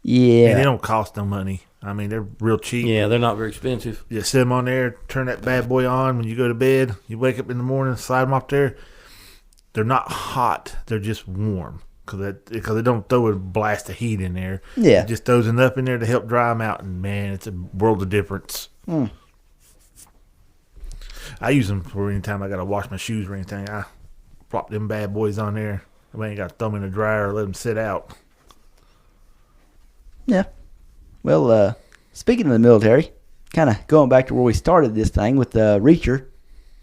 Yeah. And they don't cost no money. I mean, they're real cheap. Yeah, they're not very expensive. You set them on there, turn that bad boy on when you go to bed. You wake up in the morning, slide them off there. They're not hot. They're just warm because they don't throw a blast of heat in there. Yeah. It just throws enough in there to help dry them out. And, man, it's a world of difference. Mm. I use them for any time I got to wash my shoes or anything. I prop them bad boys on there. I ain't got to throw them in the dryer or let them sit out. Yeah. Well, speaking of the military, kind of going back to where we started this thing with Reacher,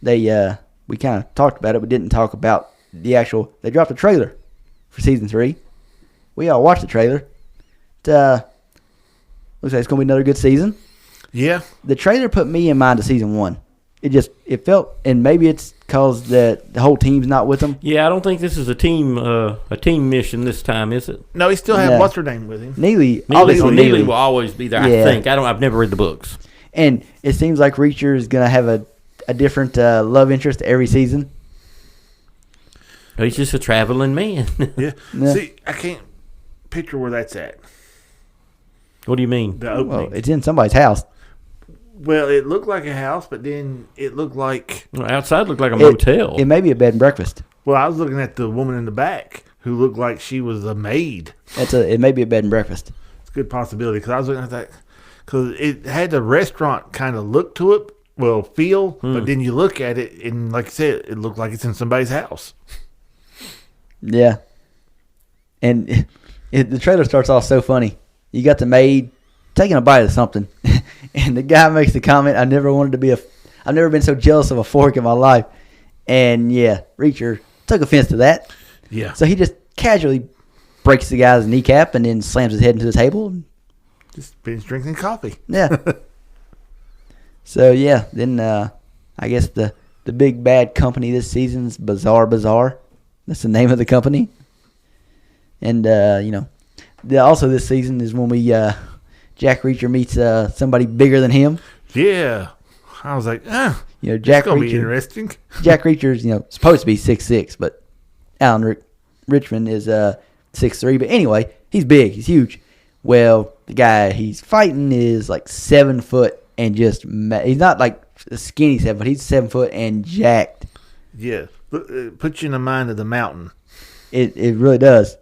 we kind of talked about it, but didn't talk about the actual. They dropped a trailer for season 3. We all watched the trailer. It looks like it's going to be another good season. Yeah. The trailer put me in mind of season 1. It felt, and maybe it's because the whole team's not with them. Yeah, I don't think this is a team mission this time, is it? No, he still had what's her name with him. Neely will always be there. Yeah. I think. I've never read the books. And it seems like Reacher is going to have a different love interest every season. He's just a traveling man. Yeah. See, I can't picture where that's at. What do you mean? The opening. Well, it's in somebody's house. Well, it looked like a house, but then it looked like... outside looked like a motel. It may be a bed and breakfast. Well, I was looking at the woman in the back who looked like she was a maid. It may be a bed and breakfast. It's a good possibility because I was looking at that because it had the restaurant kind of look to it, feel, but then you look at it and like I said, it looked like it's in somebody's house. Yeah. And the trailer starts off so funny. You got the maid taking a bite of something, and the guy makes the comment, I've never been so jealous of a fork in my life. And yeah, Reacher took offense to that. Yeah. So he just casually breaks the guy's kneecap and then slams his head into the table. Just finished drinking coffee. Yeah. So yeah, then I guess the big bad company this season's Bazaar. That's the name of the company. And also this season is when we Jack Reacher meets somebody bigger than him. Yeah. I was like, Jack that's gonna Reacher, be interesting. Jack Reacher's, supposed to be 6'6", but Alan Richmond is 6'3". But anyway, he's big, he's huge. Well, the guy he's fighting is like 7 foot and just he's not like a skinny 7 foot. He's 7 foot and jacked. Yeah, put you in the mind of the mountain. It really does.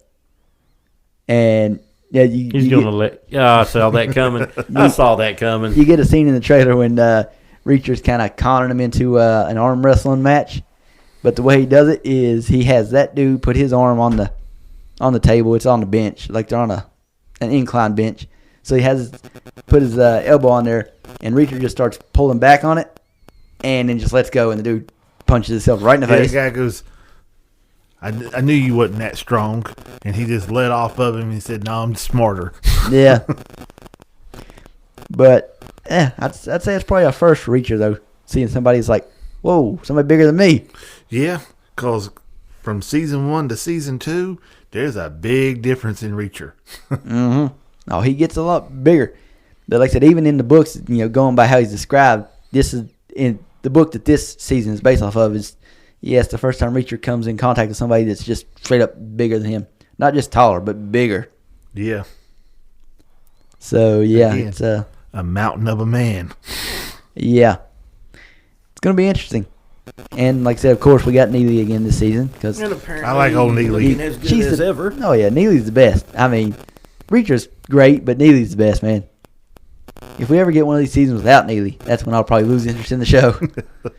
And yeah, I saw that coming. I saw that coming. You get a scene in the trailer when Reacher's kind of conning him into an arm wrestling match, but the way he does it is he has that dude put his arm on the table. It's on the bench, like they're on an incline bench. So he put his elbow on there, and Reacher just starts pulling back on it, and then just lets go, and the dude punches himself right in the face. The guy goes, I knew you wasn't that strong, and he just let off of him and said, "No, I'm smarter." Yeah. But I'd say it's probably our first Reacher though. Seeing somebody's like, whoa, somebody bigger than me. Yeah, because from season 1 to season 2, there's a big difference in Reacher. Mm-hmm. Oh, he gets a lot bigger. But like I said, even in the books, going by how he's described, this is in the book that this season is based off of. Is yes, the first time Reacher comes in contact with somebody that's just straight up bigger than him, not just taller but bigger. Yeah. So yeah, Again, it's a mountain of a man. Yeah, it's gonna be interesting. And like I said, of course, we got Neely again this season because I like old Neely. Looking as good as ever. Oh yeah, Neely's the best. I mean, Reacher's great, but Neely's the best, man. If we ever get one of these seasons without Neely, that's when I'll probably lose interest in the show.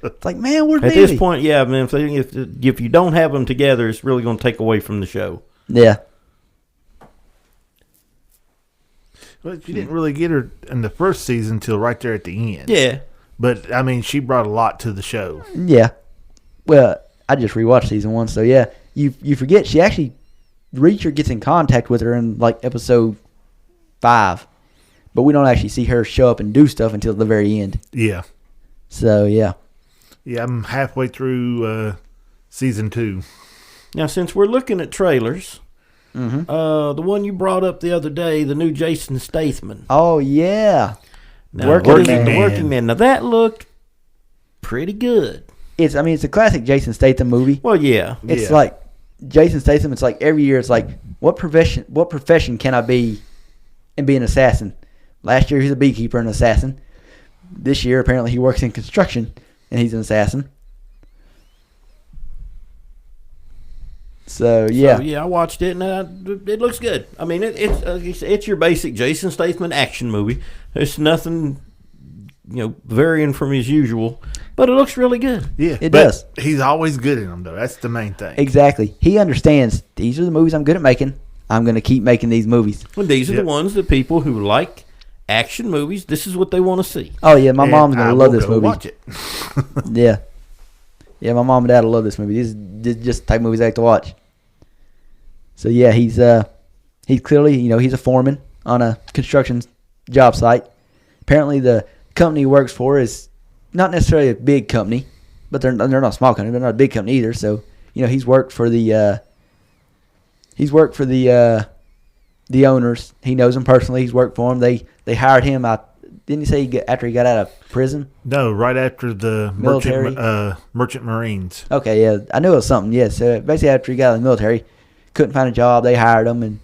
It's like, man, where's At Neely? this point, yeah, man. If you don't have them together, it's really going to take away from the show. Yeah. But you didn't really get her in the first season till right there at the end. Yeah. But, I mean, she brought a lot to the show. Yeah. Well, I just rewatched season 1, so yeah. You forget Reacher gets in contact with her in like episode 5, but we don't actually see her show up and do stuff until the very end. Yeah. So yeah. Yeah, I'm halfway through season 2. Now, since we're looking at trailers, Mm-hmm. the one you brought up the other day, the new Jason Statham. Oh yeah. Now, Working the Man. Working Man. Now that looked pretty good. It's a classic Jason Statham movie. Well, yeah. It's like Jason Statham. It's like every year. It's like what profession can I be and be an assassin? Last year he's a beekeeper and assassin. This year apparently he works in construction and he's an assassin. So yeah, I watched it and it looks good. I mean, it's your basic Jason Statham action movie. There's nothing, varying from his usual, but it looks really good. Yeah, it does. He's always good in them, though. That's the main thing. Exactly. He understands these are the movies I'm good at making. I'm going to keep making these movies. And these are the ones that people who like action movies, this is what they want to see. Oh yeah, my mom's going to love this movie. Watch it. Yeah. Yeah, my mom and dad will love this movie. This is just the type of movies I like to watch. So yeah, he's clearly, he's a foreman on a construction job site. Apparently the company he works for is not necessarily a big company, but they're not a small company, they're not a big company either. So, he's worked for the owners. He knows them personally. He's worked for them. They hired him out. Didn't he say after he got out of prison? No, right after the merchant Marines. Okay, yeah. I knew it was something, yes. So basically after he got out of the military, couldn't find a job, they hired him, and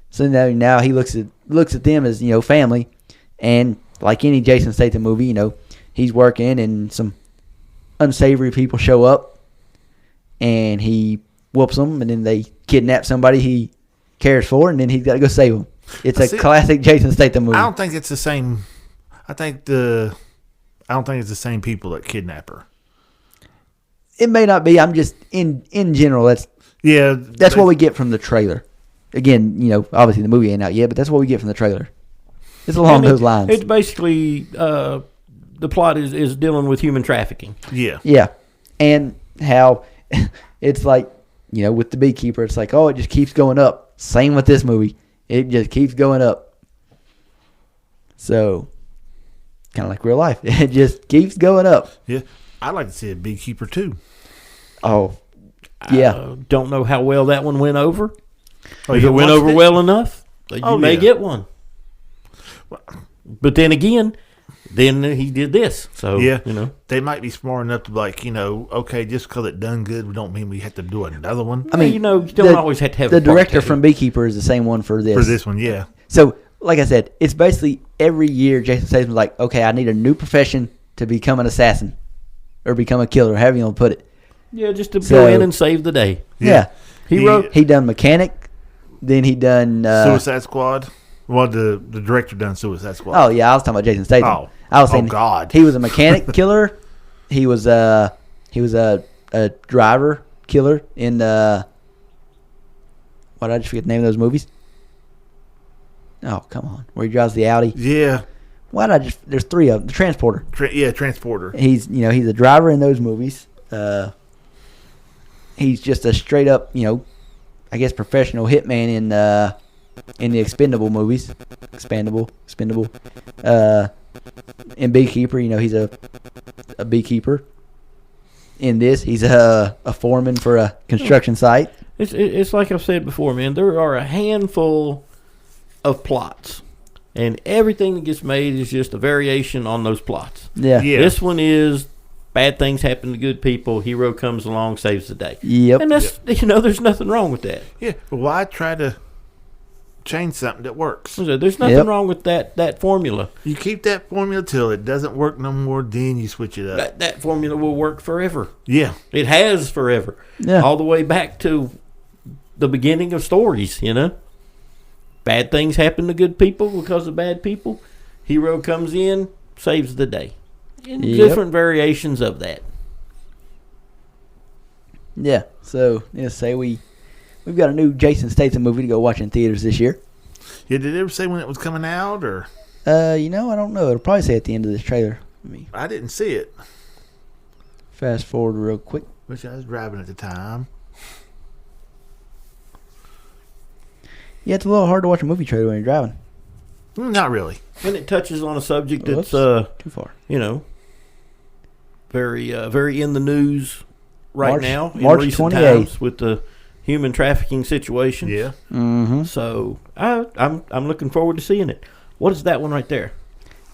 so now he looks at them as, family. And like any Jason Statham movie, he's working and some unsavory people show up and he whoops them, and then they kidnap somebody he cares for, and then he's got to go save them. It's a classic Jason Statham movie. I don't think it's the same. I don't think it's the same people that kidnap her. It may not be. I'm just in general. That's what we get from the trailer. Again, obviously the movie ain't out yet, but that's what we get from the trailer. It's along those lines. It's basically the plot is dealing with human trafficking. Yeah. Yeah, and how it's like with the beekeeper, it's like it just keeps going up. Same with this movie. It just keeps going up. So, kind of like real life. It just keeps going up. Yeah. I'd like to see a beekeeper, too. Oh, yeah. Don't know how well that one went over. Oh, if it went over well enough, you may get one. But then again, he did this. So, they might be smart enough to be like, okay, just because it done good, we don't mean we have to do another one. I mean, you don't always have to have the director from Beekeeper is the same one for this. For this one, yeah. So, like I said, it's basically every year Jason Statham's like, okay, I need a new profession to become an assassin or become a killer, however you want to put it. Yeah, just to go in and save the day. Yeah. He done Mechanic, then he done Suicide Squad. Well, the director done Suicide Squad. Oh yeah, I was talking about Jason Statham. Oh, I was saying, God, he was a mechanic killer. He was a driver killer in why did I just forget the name of those movies? Oh come on, where he drives the Audi. Yeah. Why did I just? There's three of them. The Transporter. Transporter. He's a driver in those movies. he's just a straight up, I guess professional hitman in the Expendable movies. Expendable. In Beekeeper, he's a beekeeper. In this, he's a foreman for a construction site. It's like I've said before, man. There are a handful of plots, and everything that gets made is just a variation on those plots. Yeah. This one is bad things happen to good people. Hero comes along, saves the day. Yep. And that's there's nothing wrong with that. Yeah, but why try to change something that works? So there's nothing wrong with that formula. You keep that formula till it doesn't work no more, then you switch it up. That formula will work forever. Yeah. It has forever. Yeah. All the way back to the beginning of stories, Bad things happen to good people because of bad people. Hero comes in, saves the day. And different variations of that. Yeah. So, say we've got a new Jason Statham movie to go watch in theaters this year. Yeah, did it ever say when it was coming out, or? I don't know. It'll probably say at the end of this trailer. I didn't see it. Fast forward real quick. Wish I was driving at the time. Yeah, it's a little hard to watch a movie trailer when you're driving. Not really. And it touches on a subject that's too far. Very very in the news right now in March recent 28th. times with the human trafficking situation. Yeah. Mm-hmm. So I'm looking forward to seeing it. What is that one right there?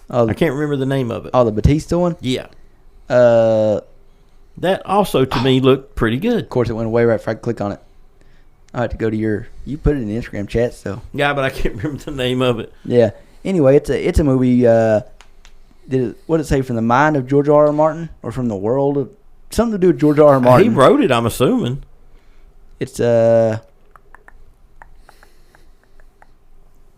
I can't remember the name of it. Oh, the Batista one? Yeah. Of That also to me looked pretty good. course, it went away right before I click on it. I had to go to you put it in the Instagram chat, so. Yeah, but I can't remember the name of it. Yeah. Anyway, it's a movie, what did it say, from the mind of George R. R. Martin? Or from the world of, something to do with George R. R. Martin. He wrote it, I'm assuming. It's,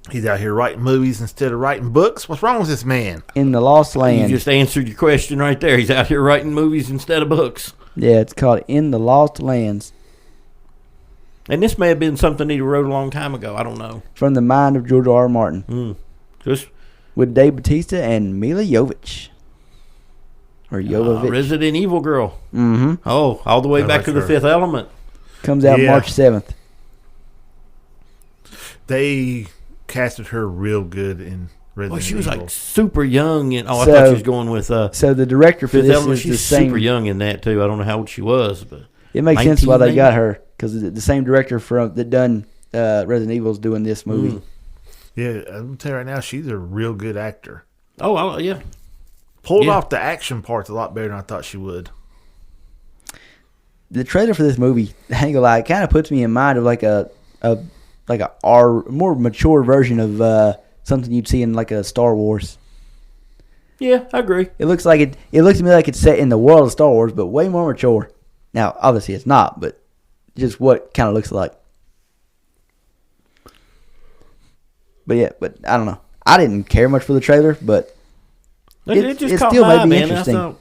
He's out here writing movies instead of writing books. What's wrong with this man? In the Lost Land. You just answered your question right there. He's out here writing movies instead of books. Yeah, it's called In the Lost Lands. And this may have been something he wrote a long time ago. I don't know. From the mind of George R. R. Martin. Just With Dave Bautista and Mila Jovovich. Or Jovovich. Resident Evil girl. Mm-hmm. Oh, all the way I back like to the her. Fifth Element. Comes out March 7th. They casted her real good in Resident Well, she was Evil. like super young. And I So- thought she was going with So the director for Fifth this Element. is the She's same. super young in that, too. I don't know how old she was. But It makes sense why 19 they got her. Because the same director that done Resident Evil is doing this movie. Yeah, I'm going to tell you right now, she's a real good actor. Oh, yeah. Pulled Yeah. off the action parts a lot better than I thought she would. The trailer for this movie, I ain't gonna lie, it kind of puts me in mind of like a more mature version of something you'd see in like a Star Wars. Yeah, I agree. It looks like it looks to me like it's set in the world of Star Wars, but way more mature. Now, obviously, it's not, but just what it kind of looks like. But yeah, I don't know. I didn't care much for the trailer, but It just it caught still my eye, may be man. interesting.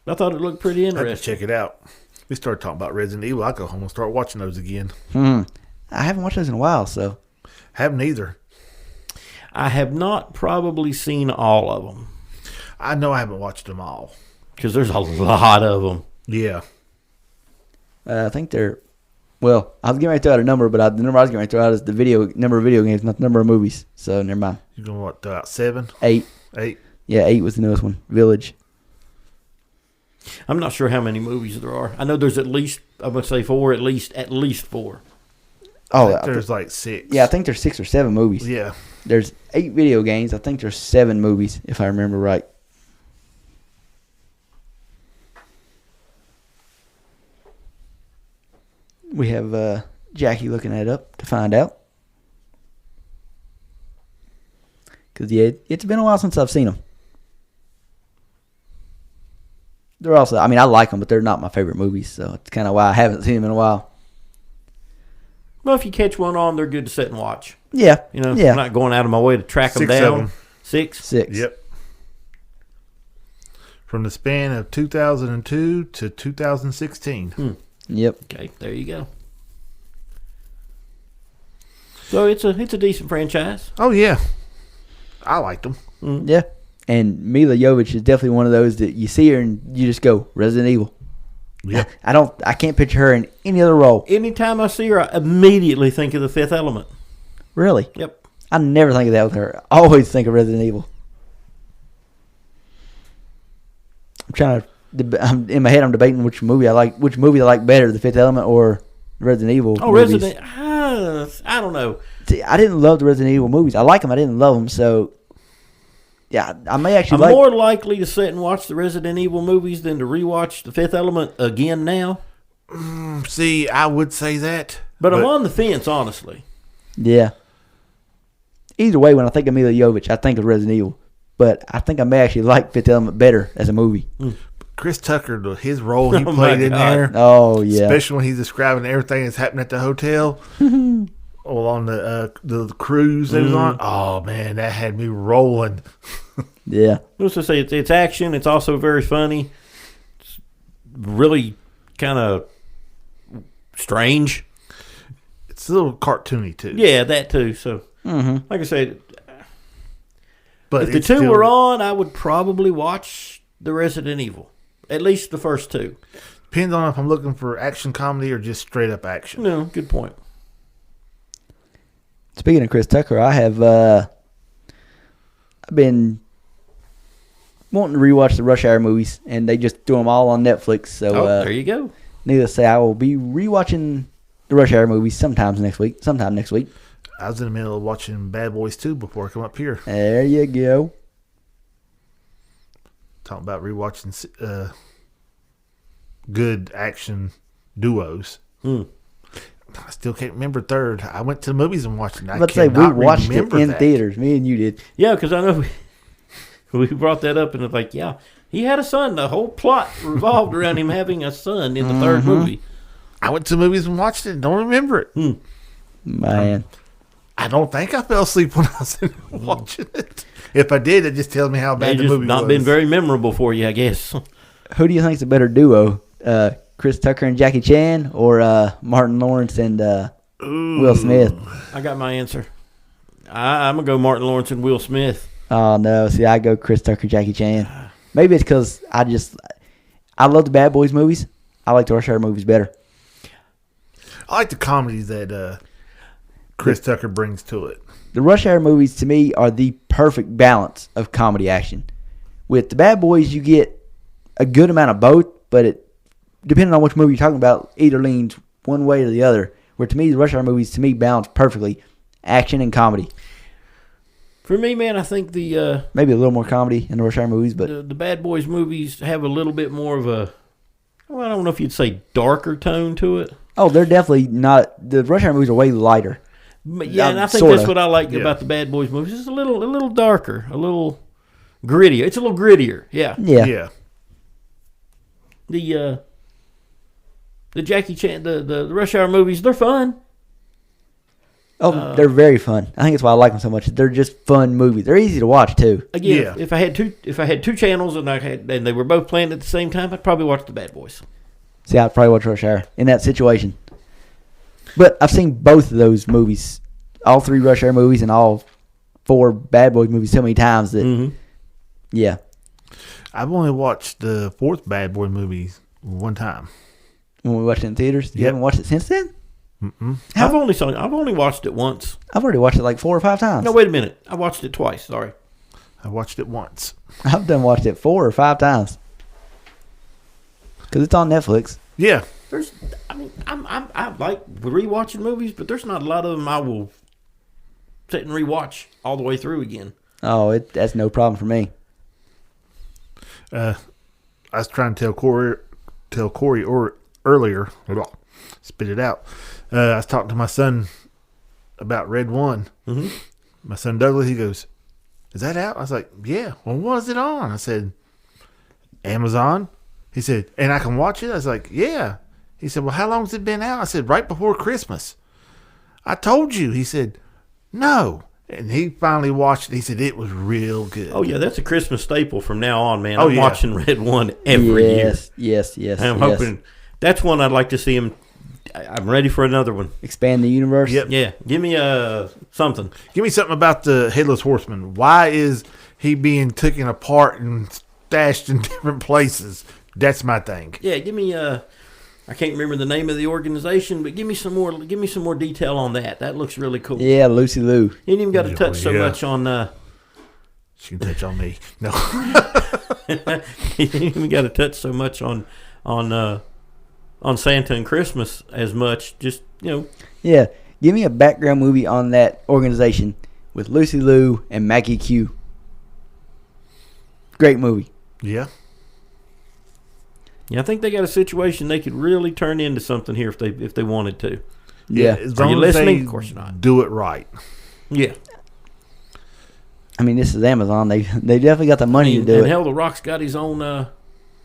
I thought it looked pretty I have to interesting. check it out. We started talking about Resident Evil. I'll go home and start watching those again. I haven't watched those in a while, so Haven't either. I have not probably seen all of them I know I haven't watched them all. because there's a lot of them. Yeah. I think they're. Well, I was getting ready to throw out a number, but the number I was getting ready to throw out is the number of video games, not the number of movies. So never mind. You're going to what, throw out 7? 8. 8? Yeah, 8 was the newest one. Village. I'm not sure how many movies there are. I know there's at least, I'm going to say 4, at least 4. Oh, There's like 6. yeah, I think there's 6 or 7 movies. Yeah. There's 8 video games. I think there's 7 movies, if I remember right. We have Jackie looking that up to find out. Because, yeah, it's been a while since I've seen them. They're also, I mean, I like them, but they're not my favorite movies, so it's kind of why I haven't seen them in a while. Well, if you catch one on, they're good to sit and watch. Yeah. I'm Yeah. not going out of my way to track them 6 of down. them. 6? 6. Yep. From the span of 2002 to 2016. Yep. Okay, there you go. So it's a decent franchise. Oh, yeah. I liked them. Yeah. And Mila Jovovich is definitely one of those that you see her and you just go, Resident Evil. Yep. I can't picture her in any other role. Anytime I see her, I immediately think of The Fifth Element. Really? Yep. I never think of that with her. I always think of Resident Evil. I'm trying to. In my head, I'm debating which movie I like better, The Fifth Element or Resident Evil. Oh, movies. Resident. I don't know. See, I didn't love the Resident Evil movies. I like them. I didn't love them. So, yeah, I may actually I'm more likely to sit and watch the Resident Evil movies than to rewatch The Fifth Element again now. See, I would say that. But I'm on the fence, honestly. Yeah. Either way, when I think of Mila Jovovich, I think of Resident Evil. But I think I may actually like Fifth Element better as a movie. Chris Tucker, his role he Oh, played my in God. there. Oh, yeah. Especially when he's describing everything that's happening at the hotel. Or on the cruise they was on. Oh, man, that had me rolling. Yeah. Let's just say it's action. It's also very funny. It's really kind of strange. It's a little cartoony, too. Yeah, that too. So, like I said, But if the two were on, I would probably watch the Resident Evil. At least the first two. Depends on if I'm looking for action comedy or just straight up action. No, good point. Speaking of Chris Tucker, I've been wanting to rewatch the Rush Hour movies, and they just do them all on Netflix. So There you go. needless to say, I will be rewatching the Rush Hour movies sometime next week. I was in the middle of watching Bad Boys 2 before I come up here. There you go. Talking about rewatching good action duos. I still can't remember third. I went to the movies and watched it. I Let's say we cannot watched it remember in that. theaters. Me and you did. Yeah, because I know we brought that up, and it's like, yeah, he had a son. The whole plot revolved around him having a son in the third movie. I went to the movies and watched it and don't remember it. Man. I don't think I fell asleep when I was watching it. If I did, it just tells me how bad It's the just movie not was. been very memorable for you, I guess. Who do you think's a better duo? Chris Tucker and Jackie Chan, or Martin Lawrence and Will Smith? I got my answer. I'm going to go Martin Lawrence and Will Smith. Oh, no. See, I go Chris Tucker, Jackie Chan. Maybe it's because I love the Bad Boys movies. I like the Rush Hour movies better. I like the comedy that Chris Tucker brings to it. The Rush Hour movies, to me, are the perfect balance of comedy action. With the Bad Boys, you get a good amount of both, but depending on which movie you're talking about, either leans one way or the other. Where to me, the Rush Hour movies, to me, balance perfectly action and comedy. For me, man, I think the Maybe a little more comedy in the Rush Hour movies, but the Bad Boys movies have a little bit more of a, well, I don't know if you'd say darker tone to it. oh, they're definitely not. The Rush Hour movies are way lighter. But yeah, and I think Sorta. that's what I like about the Bad Boys movies. It's a little darker, a little grittier. It's a little grittier. Yeah. Yeah. The Jackie Chan, the Rush Hour movies, they're fun. Oh, they're very fun. I think that's why I like them so much. They're just fun movies. They're easy to watch too. Again, Yeah. if I had two channels and they were both playing at the same time, I'd probably watch the Bad Boys. See, I'd probably watch Rush Hour in that situation. But I've seen both of those movies, all three Rush Hour movies and all four Bad Boys movies, so many times that, yeah. I've only watched the fourth Bad Boy movie one time. When we watched it in theaters, you Yep. haven't watched it since then? I've only watched it once. I've already watched it like 4 or 5 times. No, wait a minute. I watched it twice. Sorry. I watched it once. I've done watched it 4 or 5 times because it's on Netflix. Yeah. I like rewatching movies, but there's not a lot of them I will sit and rewatch all the way through again. Oh, that's no problem for me. I was trying to tell Corey earlier. Spit it out. I was talking to my son about Red One. Mm-hmm. My son Douglas, he goes, "Is that out?" I was like, "Yeah." Well, what is it on? I said, "Amazon." He said, "And I can watch it?" I was like, "Yeah." He said, "Well, how long has it been out?" I said, "Right before Christmas." I told you. He said, "No." And he finally watched it. He said it was real good. Oh yeah, that's a Christmas staple from now on, man. Oh, I'm yeah. watching Red One every year. Yes. I'm hoping that's one I'd like to see him. I'm ready for another one. Expand the universe. Yep. Yeah, give me something. Give me something about the Headless Horseman. Why is he being taken apart and stashed in different places? That's my thing. Yeah, give me I can't remember the name of the organization, but give me some more detail on that. That looks really cool. Yeah, Lucy Liu. You ain't even got to touch so much on. She can touch on me. No. You ain't even got to touch so much on Santa and Christmas as much. Just Yeah, give me a background movie on that organization with Lucy Liu and Maggie Q. Great movie. Yeah. Yeah, I think they got a situation they could really turn into something here if they wanted to. Yeah. As Are you long as listening? they Of course not. do it right. Yeah. I mean, this is Amazon. They definitely got the money to do and it. hell, The Rock's got his own.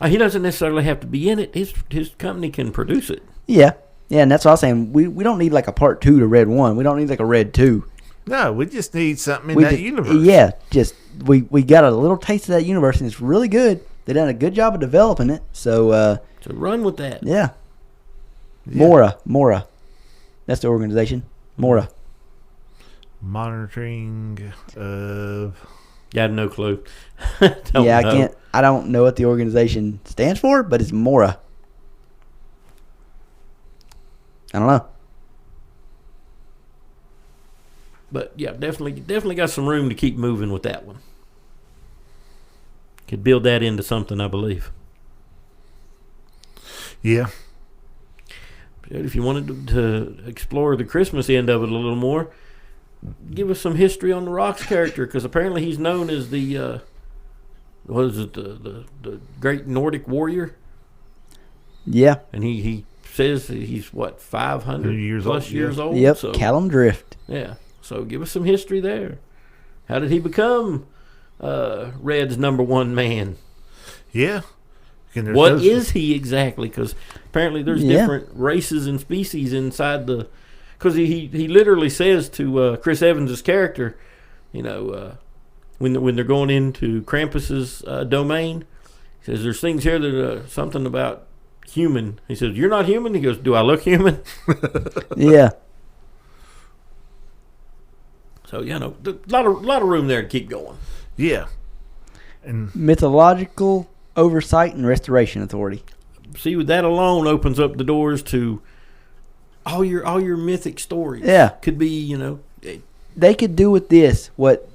He doesn't necessarily have to be in it. His company can produce it. Yeah, and that's what I was saying. We don't need like a part 2 to Red 1. We don't need like a Red 2. No, we just need something in We that just- universe. Yeah, just we got a little taste of that universe, and it's really good. They done a good job of developing it. So So run with that. yeah. Yeah. Mora. That's the organization. Mora. Monitoring of. I have no clue. Yeah, Don't know. I don't know what the organization stands for, but it's Mora. I don't know. But yeah, definitely got some room to keep moving with that one. Could build that into something, I believe. Yeah. If you wanted to explore the Christmas end of it a little more, give us some history on The Rock's character, because apparently he's known as the the great Nordic warrior, Yeah. and he says that he's what 500 Years plus old, years yeah. old. Yep. So, Callum Drift. yeah. So give us some history there. How did he become Red's number one man? Yeah. And there's What those- is he exactly? Because apparently there's Yeah. different races and species inside the. Because he literally says to Chris Evans' character, when they're going into Krampus's domain, he says there's things here that are something about human. He says, "You're not human." He goes, "Do I look human?" Yeah. So a lot of room there to keep going. Yeah. And Mythological Oversight and Restoration Authority. See, with that alone opens up the doors to all your mythic stories. Yeah. Could be They could do with this what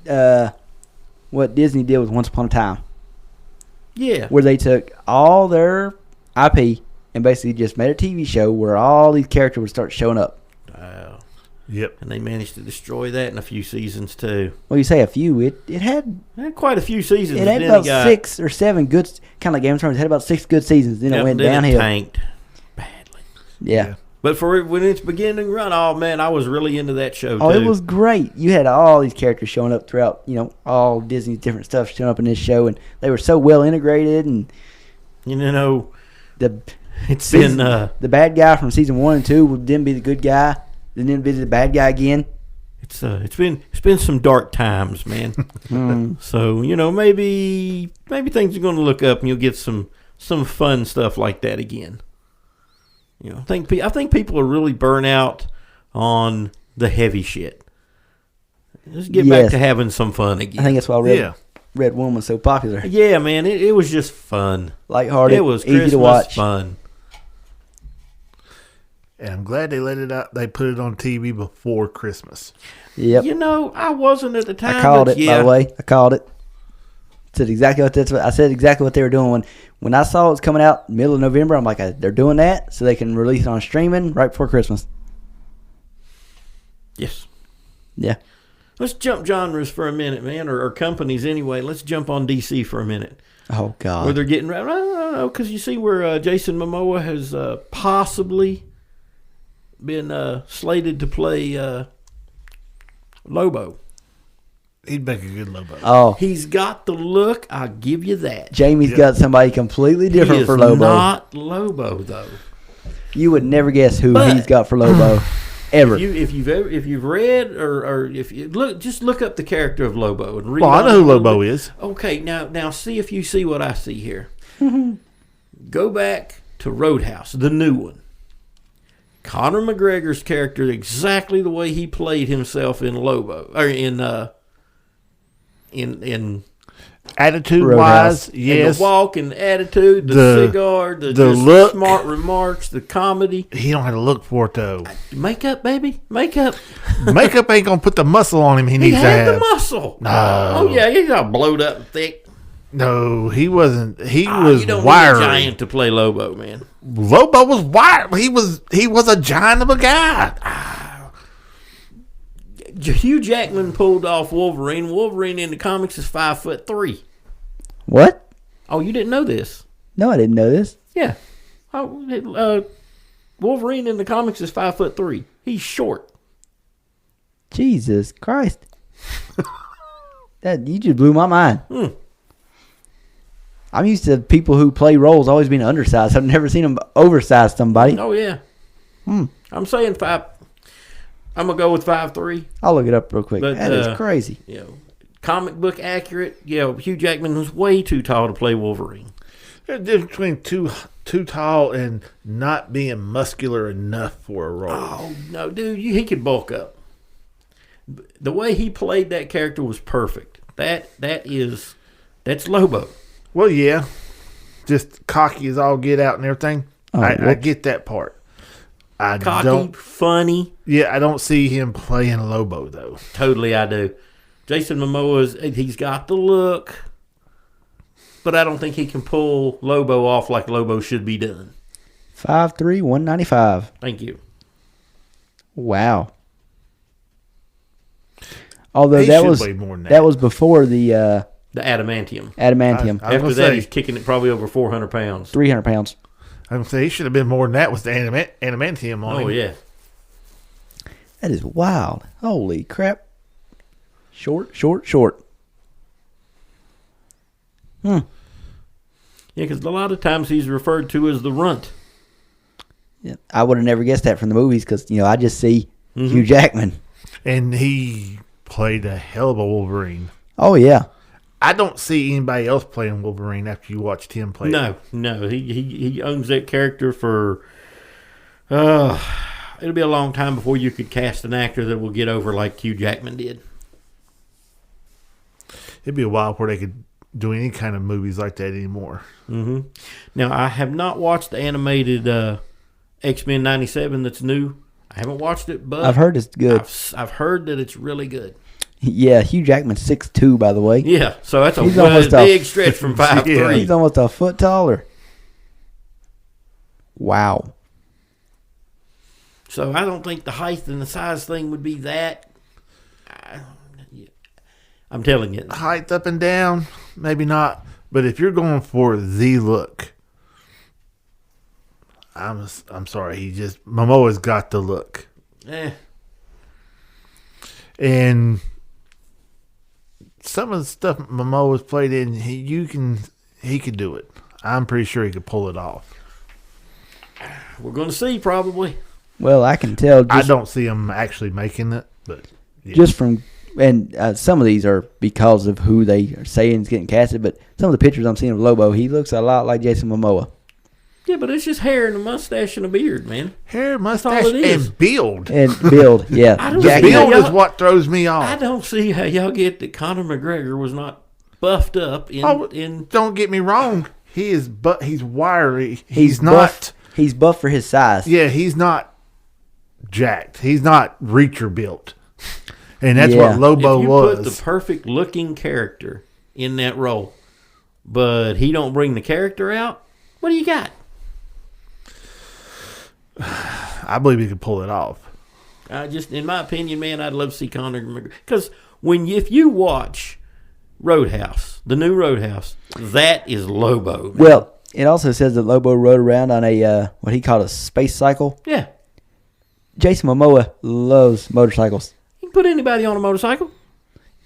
Disney did with Once Upon a Time, yeah. where they took all their IP and basically just made a TV show where all these characters would start showing up. Wow. yep. And they managed to destroy that in a few seasons too. Well, you say a few. It had Quite a few seasons. it had then about got 6 or 7 good, kind of like Game of Thrones. It had about 6 good seasons. Then it went then downhill. tanked badly. Yeah. But when it's beginning to run, oh man, I was really into that show Oh, too. it was great. You had all these characters showing up throughout, all Disney's different stuff showing up in this show, and they were so well integrated. And the it's been the bad guy from season 1 and 2 would then be the good guy, then be the bad guy again. it's been some dark times, man. So maybe things are going to look up and you'll get some fun stuff like that again. I think people are really burnt out on the heavy shit. Let's get back Yes. to having some fun again. I think that's why Red One was so popular. Yeah, man, it was just fun. Lighthearted, It was easy Christmas to watch. fun. And I'm glad they let it out. They put it on TV before Christmas. Yep. I wasn't at the time. I called but it, by the way. I called it. Said exactly what I said exactly what they were doing when I saw it was coming out middle of November. I'm like, they're doing that so they can release it on streaming right before Christmas. Yes. Yeah. Let's jump genres for a minute, man, or companies anyway. Let's jump on DC for a minute. Oh God. Where they're getting, I don't know, because you see where Jason Momoa has possibly been slated to play Lobo. He'd make a good Lobo. Oh, He's got the look. I'll give you that. Jamie's got somebody completely different He is for Lobo. not Lobo though. You would never guess who But- he's got for Lobo, ever. If you've read or if you look up the character of Lobo and read. Well, I on know it who a little Lobo bit. is. Okay, now see if you see what I see here. Go back to Roadhouse, the new one. Conor McGregor's character, exactly the way he played himself in Lobo, or in Attitude-wise, yes. And the walk and the attitude, the cigar, the look, smart remarks, the comedy. He don't have to look for it, though. Makeup, baby. Makeup. Makeup ain't going to put the muscle on him he needs to have. He had the muscle. No. Oh, yeah. He's all blowed up and thick. No, he wasn't. He was you don't wiry. need a giant to play Lobo, man. Lobo was wiry. He was a giant of a guy. Hugh Jackman pulled off Wolverine. Wolverine in the comics is 5'3". What? Oh, you didn't know this? No, I didn't know this. Yeah. Wolverine in the comics is 5'3". He's short. Jesus Christ. You just blew my mind. I'm used to people who play roles always being undersized. I've never seen them oversize somebody. Oh, yeah. I'm saying 5. I'm going to go with 5'3". I'll look it up real quick. But, that is crazy. Comic book accurate. Hugh Jackman was way too tall to play Wolverine. There's a difference between too tall and not being muscular enough for a role. Oh, no, dude. He could bulk up. The way he played that character was perfect. That's Lobo. Well, yeah. Just cocky as all get out and everything. I get that part. Cocky, funny. Yeah, I don't see him playing Lobo, though. Totally, I do. Jason Momoa, he's got the look, but I don't think he can pull Lobo off like Lobo should be done. 5'3", 195. Thank you. Wow. Although He that should was weigh more than that was before the The adamantium. adamantium. After that, he's kicking it probably over 400 pounds. 300 pounds. I would say he should have been more than that with the adamantium on him. Oh, yeah. That is wild. Holy crap. Short. Yeah, because a lot of times he's referred to as the runt. Yeah, I would have never guessed that from the movies because, I just see Hugh Jackman. And he played a hell of a Wolverine. Oh, yeah. I don't see anybody else playing Wolverine after you watched him play. No. He owns that character for... it'll be a long time before you could cast an actor that will get over like Hugh Jackman did. It'd be a while before they could do any kind of movies like that anymore. Mm-hmm. Now, I have not watched the animated X-Men 97 that's new. I haven't watched it, but... I've heard it's good. I've heard that it's really good. Yeah, Hugh Jackman's 6'2", by the way. Yeah, so that's a big stretch from 5'3". Yeah. He's almost a foot taller. Wow. So I don't think the height and the size thing would be that. I'm telling you. Height up and down, maybe not. But if you're going for the look, I'm sorry. Momoa's got the look. And some of the stuff Momoa's played in, he could do it. I'm pretty sure he could pull it off. We're going to see, probably. Well, I can tell. I don't see him actually making it, but yeah. Just from, and some of these are because of who they are saying is getting casted, but some of the pictures I'm seeing of Lobo, he looks a lot like Jason Momoa. Yeah, but it's just hair and a mustache and a beard, man. Hair, mustache, all it is. and build. And build, yeah. Build is what throws me off. I don't see how y'all get that Conor McGregor was not buffed up in. Don't get me wrong. He's wiry. He's not. Buff. He's buff for his size. Yeah, he's not jacked. He's not Reacher built. And that's what Lobo if you was. Put the perfect looking character in that role, but he don't bring the character out, what do you got? I believe he could pull it off. In my opinion, man, I'd love to see Conor McGregor. Because if you watch Roadhouse, the new Roadhouse, that is Lobo. Man. Well, it also says that Lobo rode around on a what he called a space cycle. Yeah. Jason Momoa loves motorcycles. You can put anybody on a motorcycle.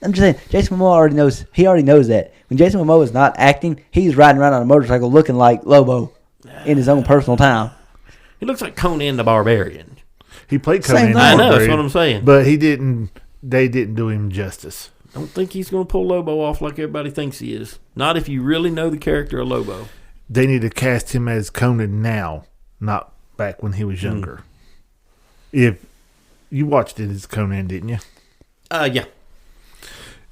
I'm just saying, Jason Momoa already knows. He already knows that when Jason Momoa is not acting, he's riding around on a motorcycle looking like Lobo in his own personal time. He looks like Conan the Barbarian. He played Conan. I know, that's what I'm saying. But he didn't. They didn't do him justice. I don't think he's going to pull Lobo off like everybody thinks he is. Not if you really know the character of Lobo. They need to cast him as Conan now, not back when he was younger. If you watched it as Conan, didn't you? Yeah.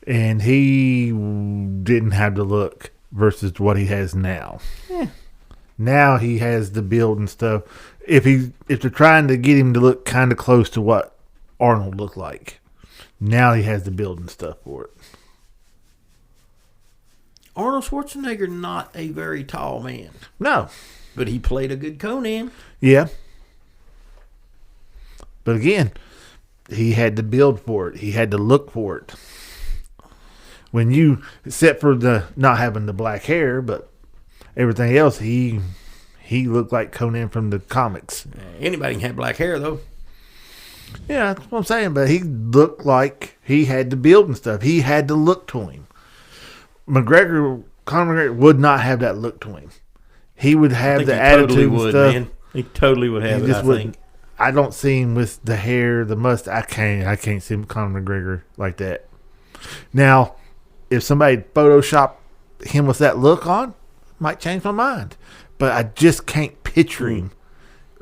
And he didn't have the look versus what he has now. Yeah. Now he has the build and stuff. If they're trying to get him to look kind of close to what Arnold looked like, now he has the build and stuff for it. Arnold Schwarzenegger, not a very tall man. No. But he played a good Conan. Yeah. But again, he had to build for it. He had to look for it. When you, except for the not having the black hair, but everything else, he looked like Conan from the comics. Anybody can have black hair, though. Yeah, that's what I'm saying. But he looked like he had to build and stuff. He had to look to him. Conor McGregor would not have that look to him. He would have the attitude and stuff. Man. He totally would have it, I think. I don't see him with the hair, the mustache. I can't see Conor McGregor like that. Now, if somebody photoshopped him with that look on, might change my mind. But I just can't picture him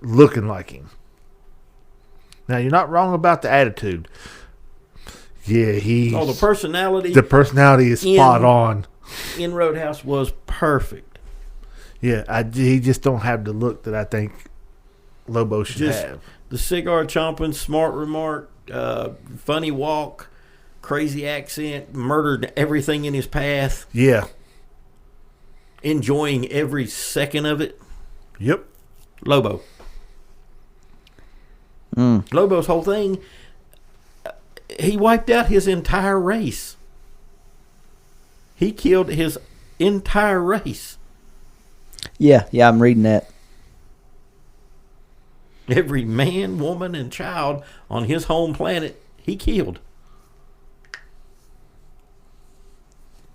looking like him. Now, you're not wrong about the attitude. Yeah, the personality. The personality is spot on. In Roadhouse was perfect. Yeah, he just don't have the look that I think Lobo should have. The cigar chomping, smart remark, funny walk, crazy accent, murdered everything in his path. Yeah. Enjoying every second of it. Yep. Lobo. Lobo's whole thing, he wiped out his entire race. He killed his entire race. Yeah, I'm reading that. Every man, woman, and child on his home planet, he killed.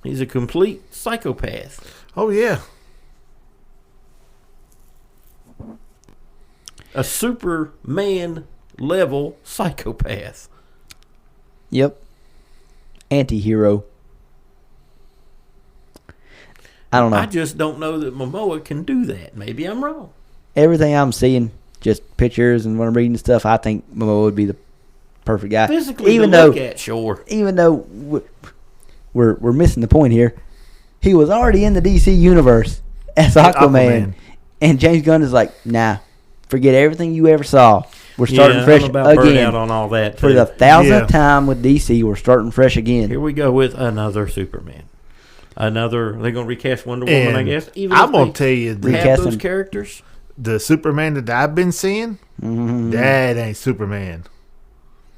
He's a complete psychopath. Oh, yeah. A Superman level psychopath. Yep. Anti-hero. I don't know. I just don't know that Momoa can do that. Maybe I'm wrong. Everything I'm seeing, just pictures and when I'm reading stuff, I think Momoa would be the perfect guy. Physically, even though we're missing the point here, he was already in the DC universe as Aquaman. And James Gunn is like, nah, forget everything you ever saw. We're starting fresh again. On all that too. For the 1000th time with DC, we're starting fresh again. Here we go with another Superman. They're going to recast Wonder Woman, I guess. Even I'm going to tell you, have those characters. The Superman that I've been seeing, that ain't Superman.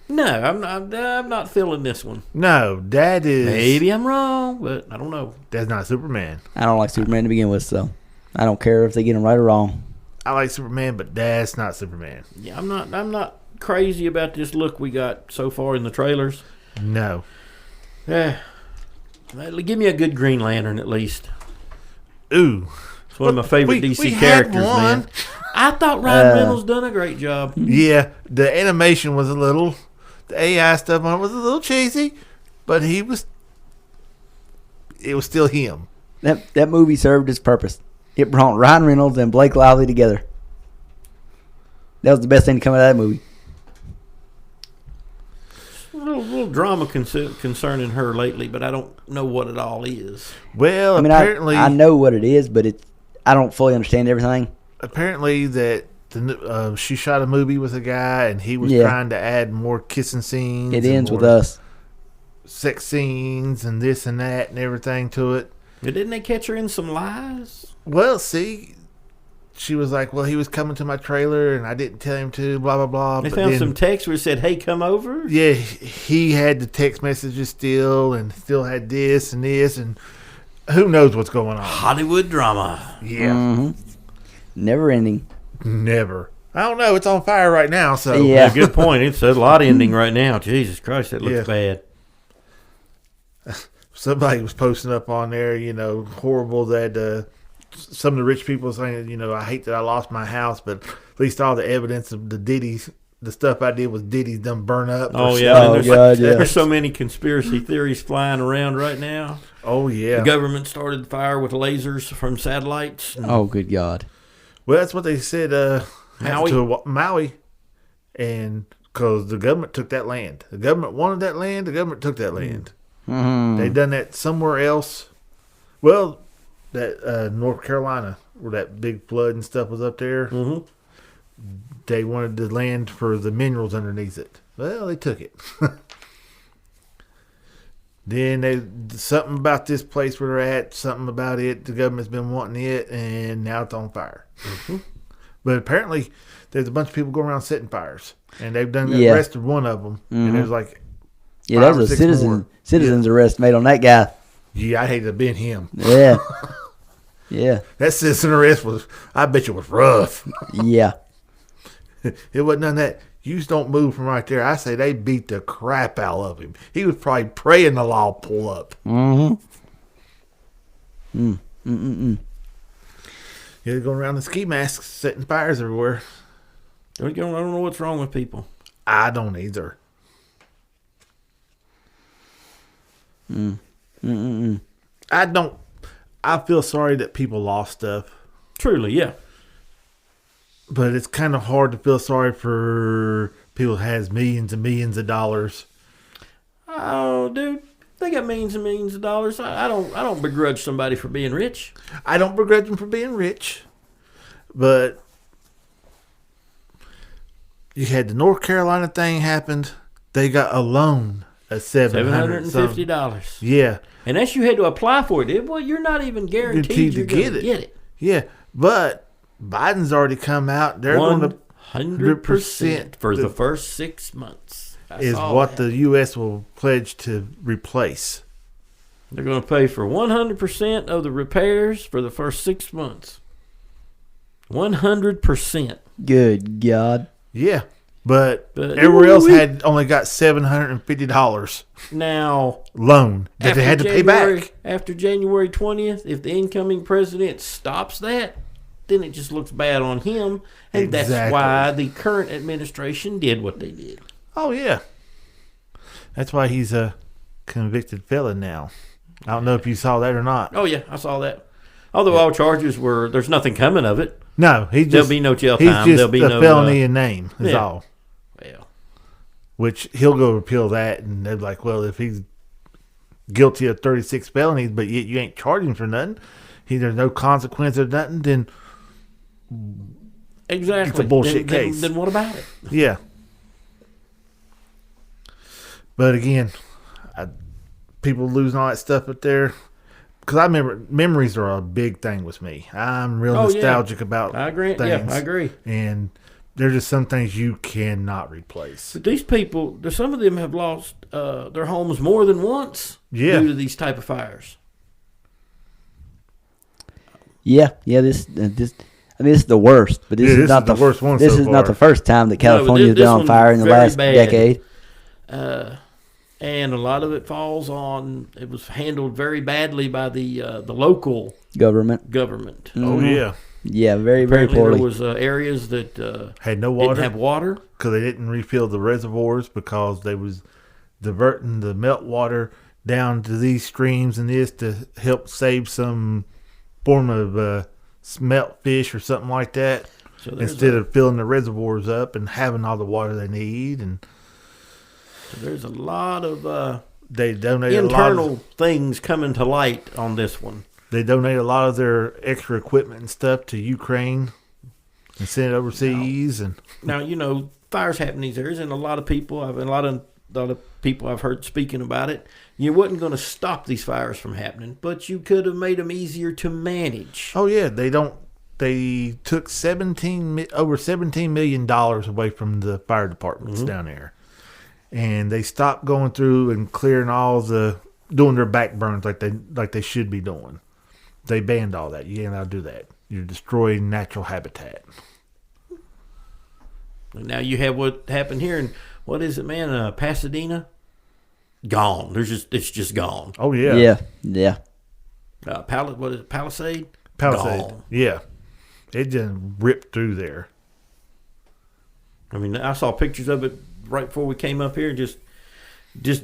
No, I'm not feeling this one. No, that is. Maybe I'm wrong, but I don't know. That's not Superman. I don't like Superman to begin with, so I don't care if they get him right or wrong. I like Superman, but that's not Superman. Yeah, I'm not crazy about this look we got so far in the trailers. No. Give me a good Green Lantern at least. Ooh. It's one of my favorite DC characters, man. I thought Ryan Reynolds done a great job. Yeah, the animation was the AI stuff on it was a little cheesy, but it was still him. That movie served its purpose. It brought Ryan Reynolds and Blake Lively together. That was the best thing to come out of that movie. A little drama concerning her lately, but I don't know what it all is. Well, I mean, apparently I know what it is, but I don't fully understand everything. Apparently, that she shot a movie with a guy, and he was trying to add more kissing scenes. It ends with us. Sex scenes and this and that and everything to it. But didn't they catch her in some lies? Well, see, she was like, well, he was coming to my trailer, and I didn't tell him to, blah, blah, blah. They found some text where it said, hey, come over? Yeah, he had the text messages still, and still had this, and who knows what's going on. Hollywood drama. Yeah. Mm-hmm. Never ending. Never. I don't know. It's on fire right now, so. Yeah. Good point. It's a lot ending right now. Jesus Christ, that looks bad. Somebody was posting up on there, horrible that some of the rich people saying, I hate that I lost my house, but at least all the evidence of the stuff I did was Diddy's done burn up. Oh, yeah. There's so many conspiracy theories flying around right now. Oh, yeah. The government started fire with lasers from satellites. Oh, good God. Well, that's what they said Maui. to Maui. And because the government took that land. The government wanted that land. The government took that land. They done that somewhere else. Well, that North Carolina, where that big flood and stuff was up there. Mm-hmm. They wanted the land for the minerals underneath it. Well, they took it. Then something about this place where they're at, something about it. The government's been wanting it, and now it's on fire. Mm-hmm. But apparently, there's a bunch of people going around setting fires, and they've done arrested one of them. And there's like that was a citizen's arrest made on that guy. Yeah, I hate to have been him. Yeah, yeah. That citizen arrest I bet you was rough. Yeah, it wasn't none of that. You just don't move from right there. I say they beat the crap out of him. He was probably praying the law pull up. Yeah, they're going around in ski masks, setting fires everywhere. I don't know what's wrong with people. I don't either. I feel sorry that people lost stuff. Truly, yeah. But it's kind of hard to feel sorry for people who has millions and millions of dollars. Oh, dude, they got millions and millions of dollars. I don't begrudge somebody for being rich. I don't begrudge them for being rich. But you had the North Carolina thing happened. They got a loan of $750. Yeah. And that's you had to apply for it. Well, you're not even guaranteed you're going to get it. Yeah, but Biden's already come out. They're going to 100% for the first 6 months. Is what the U.S. will pledge to replace. They're going to pay for 100% of the repairs for the first 6 months. 100%. Good God. Yeah, but everywhere else had only got $750 now loan that they had to pay back. After January 20th, if the incoming president stops that, then it just looks bad on him. And that's why the current administration did what they did. Oh, yeah. That's why he's a convicted felon now. I don't know if you saw that or not. Oh, yeah, I saw that. Although all charges there's nothing coming of it. No, there'll be no jail time. He's just There'll be a felony in name is all. Well. Which he'll go appeal that, and they're like, well, if he's guilty of 36 felonies, but yet you ain't charging for nothing, there's no consequence or nothing, then exactly. It's a bullshit case. Then what about it? Yeah. But again, people losing all that stuff up there. Because I remember memories are a big thing with me. I'm real nostalgic about things. Yeah, I agree. And there's just some things you cannot replace. But these people, some of them have lost their homes more than once due to these type of fires. Yeah. This is the worst, but this is not the worst one. This is not the first time that California's been on fire in the last decade. And a lot of it falls on. It was handled very badly by the local government. Mm-hmm. Oh yeah, yeah, very very poorly. There was areas that had no water. Didn't have water because they didn't refill the reservoirs because they was diverting the meltwater down to these streams and this to help save some form of smelt fish or something like that. So instead of filling the reservoirs up and having all the water they need and. So there's a lot of they donated internal things coming to light on this one. They donate a lot of their extra equipment and stuff to Ukraine and send it overseas. Now fires happen in these areas, and a lot of people I've heard speaking about it. You wasn't going to stop these fires from happening, but you could have made them easier to manage. Oh yeah, they took over $17 million away from the fire departments down there. And they stopped going through and clearing doing their back burns like they should be doing. They banned all that. You ain't allowed to do that. You're destroying natural habitat. Now you have what happened here, and what is it, man? Pasadena, gone. It's just gone. Oh yeah, yeah. What is it? Palisade. Gone. Yeah, it just ripped through there. I mean, I saw pictures of it right before we came up here, just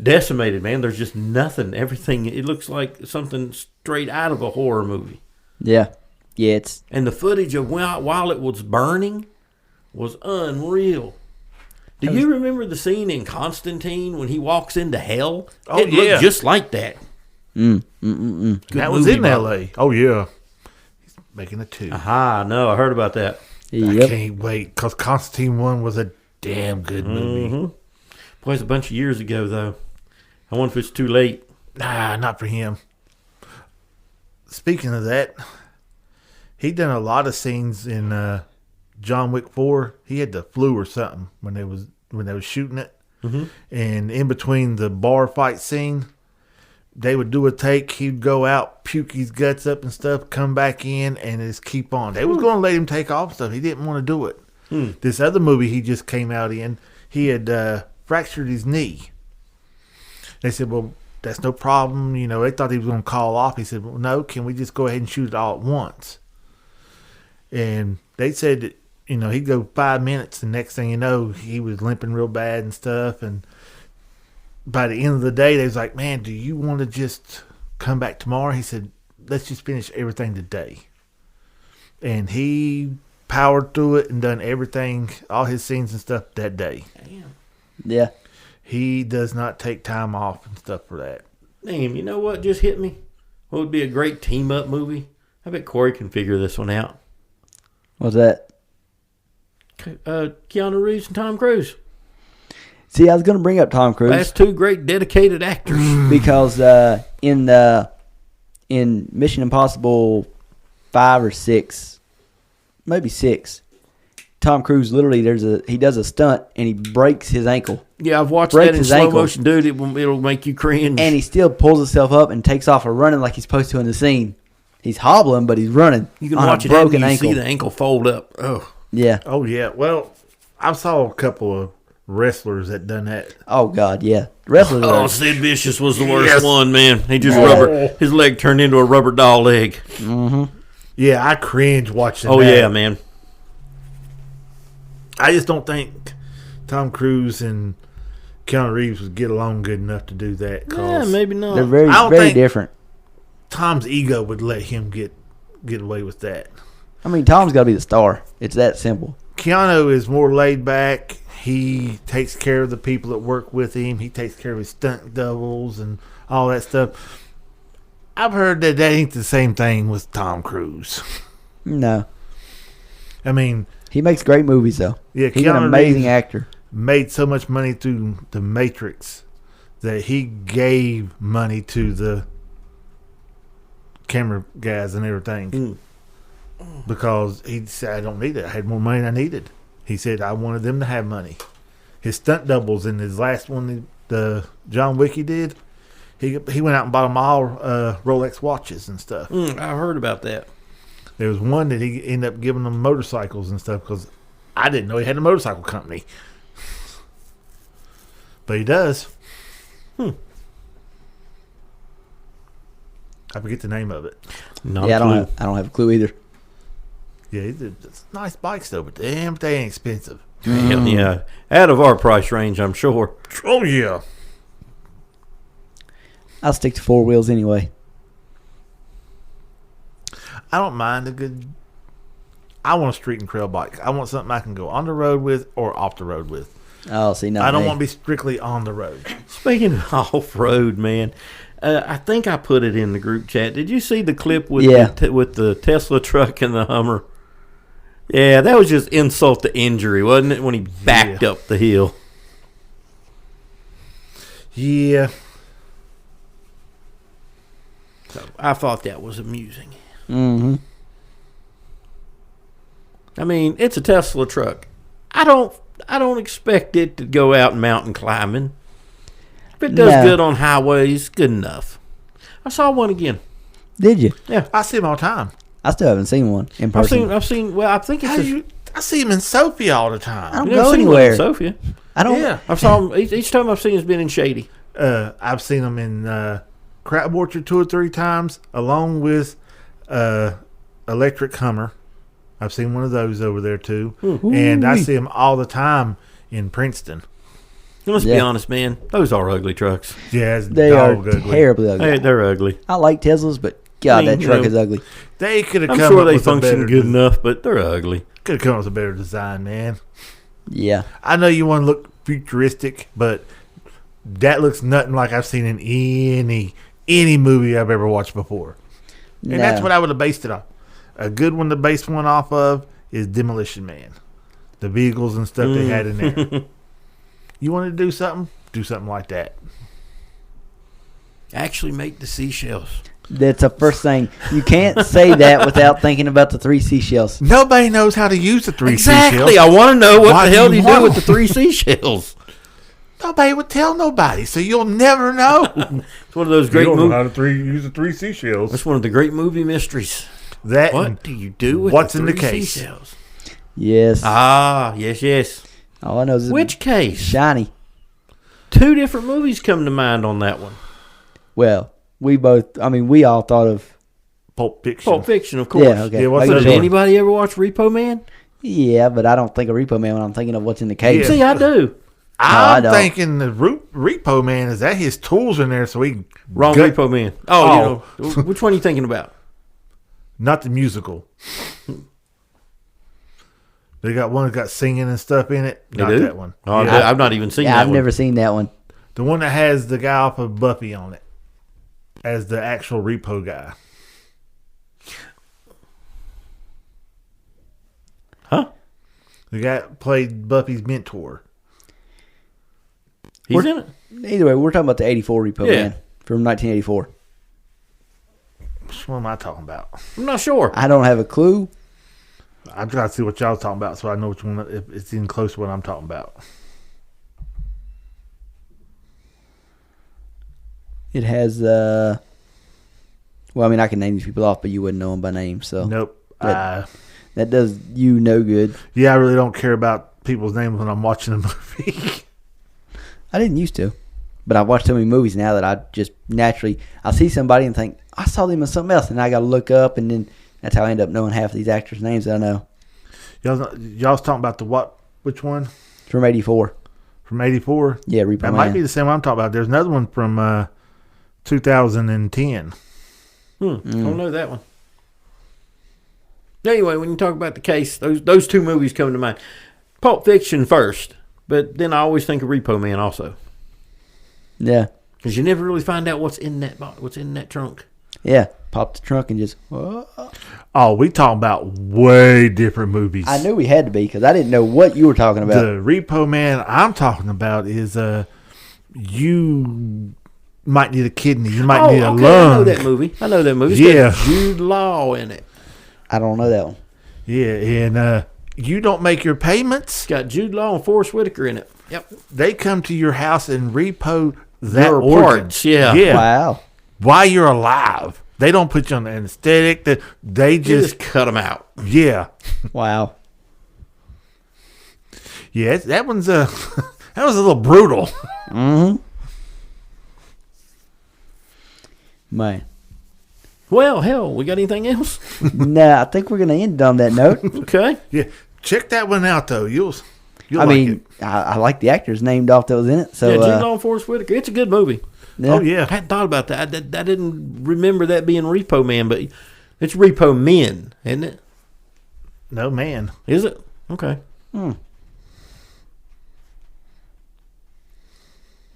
decimated, man. There's just nothing. Everything, it looks like something straight out of a horror movie. Yeah. And the footage of while it was burning was unreal. Do you remember the scene in Constantine when he walks into hell? Oh, it yeah. looked just like that. That was in movie, L.A. Oh, yeah. He's making a 2. Aha, no, I heard about that. I Yep. can't wait, because Constantine 1 was a damn good movie. Mm-hmm. Boy, it's a bunch of years ago, though. I wonder if it's too late. Nah, not for him. Speaking of that, he done a lot of scenes in John Wick 4. He had the flu or something when they was shooting it. Mm-hmm. And in between the bar fight scene, they would do a take. He'd go out, puke his guts up and stuff, come back in, and just keep on. They was going to let him take off stuff. He didn't want to do it. This other movie he just came out in, he had fractured his knee. They said, well, that's no problem. You know, they thought he was going to call off. He said, well, no, can we just go ahead and shoot it all at once? And they said that, you know, he'd go 5 minutes. The next thing you know, he was limping real bad and stuff. And by the end of the day, they was like, man, do you want to just come back tomorrow? He said, let's just finish everything today. And he powered through it and done everything, all his scenes and stuff that day. Damn. Yeah. He does not take time off and stuff for that. Damn, you know what just hit me? What would be a great team-up movie? I bet Corey can figure this one out. What's that? Keanu Reeves and Tom Cruise. See, I was going to bring up Tom Cruise That's two great dedicated actors. because in Mission Impossible 5 or 6, maybe 6, Tom Cruise literally he does a stunt and he breaks his ankle. Yeah, I've watched Breaks that in his slow ankle. motion, dude. It'll make you cringe. And he still pulls himself up and takes off and running like he's supposed to in the scene. He's hobbling, but he's running. you can on watch a it and broken you ankle. see the ankle fold up. Oh, Yeah. Oh, yeah. Well, I saw a couple of wrestlers that done that. Oh God, yeah. Wrestlers. oh, are, Sid Vicious was the worst Yes. one, man. He just Oh. his leg turned into a rubber doll leg. Yeah, I cringe watching Oh that. yeah, man. I just don't think Tom Cruise and Keanu Reeves would get along good enough to do that. Yeah, 'Cause maybe not. they're very I don't very think- different. Tom's ego would let him get away with that. I mean, Tom's got to be the star. It's that simple. Keanu is more laid back. He takes care of the people that work with him. He takes care of his stunt doubles and all that stuff. I've heard that ain't the same thing with Tom Cruise. No, I mean, he makes great movies though. yeah, He's an Keanu amazing Reeves actor. made so much money through The Matrix that he gave money to the camera guys and everything because he said, I don't need it. I had more money than I needed. He said, I wanted them to have money. His stunt doubles in his last one, the John Wick he did, he went out and bought them all Rolex watches and stuff. I heard about that. There was one that he ended up giving them motorcycles and stuff because I didn't know he had a motorcycle company. But he does. I forget the name of it. Not Yeah, a clue. I don't have a clue either. Yeah, it's nice bikes though, but damn, they ain't expensive. Yeah, out of our price range, I'm sure. Oh yeah. I'll stick to 4 wheels anyway. I don't mind a good. I want a street and trail bike. I want something I can go on the road with or off the road with. Oh, see, no, I don't want to be strictly on the road. Speaking of off-road, man, I think I put it in the group chat. Did you see the clip with Yeah. with the Tesla truck and the Hummer? Yeah, that was just insult to injury, wasn't it, when he backed up the hill? Yeah. So I thought that was amusing. Mm-hmm. I mean, it's a Tesla truck. I don't expect it to go out mountain climbing. If it does No. good on highways, good enough. I saw one again. Did you? Yeah, I see him all the time. I still haven't seen one in person. I've seen. Well, I think it's. I see him in Sophia all the I time. don't I've go seen one in anywhere. Sophia. I don't. Yeah. I've saw him each time I've seen has been in Shady. I've seen him in Crab Orchard 2 or 3 times, along with Electric Hummer. I've seen one of those over there too, and I see him all the time in Princeton. Let's be Yeah. honest, man. Those are ugly trucks. Yeah, it's They are dog ugly. terribly ugly. Hey, they're ugly. I like Teslas, but God, I mean, that you truck know, is ugly. They could have I'm come sure up they with a function better good enough, but they're ugly. Could have come up with a better design, man. Yeah. I know you want to look futuristic, but that looks nothing like I've seen in any movie I've ever watched before. And that's what I would have based it on. A good one to base one off of is Demolition Man. The vehicles and stuff they had in there. You want to do something? Do something like that. Actually make the seashells. That's the first thing. You can't say that without thinking about the 3 seashells. Nobody knows how to use the 3 Exactly. seashells. I want to know what Why the hell do you do want with the 3 seashells? Nobody would tell nobody, so you'll never know. It's one of those great movies. use the 3 seashells. That's one of the great movie mysteries. That What do you do with what's the in the 3 case? seashells? Yes. Yes. All I know is Which case? shiny. 2 different movies come to mind on that one. Well, we all thought of. Pulp Fiction. Pulp Fiction, of course. Yeah, okay. Yeah, what's Making that Did sure. anybody ever watch Repo Man? Yeah, but I don't think of Repo Man when I'm thinking of what's in the case. Yeah. See, I do. I I'm don't. thinking the Repo Man, is that his tools in there so he can Wrong gut- Repo Man. Oh, you know. Which one are you thinking about? Not the musical. They got one that got singing and stuff in it. They Not do? that one. Oh, Yeah. I've not even seen Yeah, that I've one. never seen that one. The one that has the guy off of Buffy on it as the actual repo guy. Huh? The guy that played Buffy's mentor. He's in it. Either way, we're talking about the 84 Repo Yeah. Man from 1984. Which one am I talking about? I'm not sure. I don't have a clue. I'm trying to see what y'all talking about so I know which one, if it's in close to what I'm talking about. It has, well, I mean, I can name these people off, but you wouldn't know them by name, so Nope. that does you no good. Yeah, I really don't care about people's names when I'm watching a movie. I didn't used to, but I've watched so many movies now that I just naturally, I see somebody and think, I saw them in something else, and I got to look up, and then that's how I end up knowing half of these actors' names that I know. Y'all's talking about the what? Which one? From 84. From 84? Yeah, Repo That Man. might be the same one I'm talking about. There's another one from 2010. I don't know that one. Anyway, when you talk about the case, those 2 movies come to mind. Pulp Fiction first, but then I always think of Repo Man also. Yeah. Because you never really find out what's in that trunk. Yeah. Pop the trunk and just, whoa. Oh, we talking about way different movies. I knew we had to be because I didn't know what you were talking about. The Repo Man I'm talking about is you might need a kidney. You might need a lung. I know that movie. It's Yeah. got Jude Law in it. I don't know that one. Yeah, and you don't make your payments. It's got Jude Law and Forrest Whitaker in it. Yep. They come to your house and repo that Your organ. parts, yeah. Wow. While you're alive. They don't put you on the anesthetic. They You just, just cut them out. yeah. Wow. Yeah, that one's that was a little brutal. Mm-hmm. Man. Well, hell, we got anything else? Nah, I think we're going to end on that note. Okay. Yeah, check that one out though. You'll I like mean, it. I like the actors named off that was in it. So, Yeah, Jude Law and Forrest Whitaker. It's a good movie. yeah. Oh yeah, I hadn't thought about that. I didn't remember that being Repo Man, but it's Repo Men, isn't it? no man. Is it? Okay.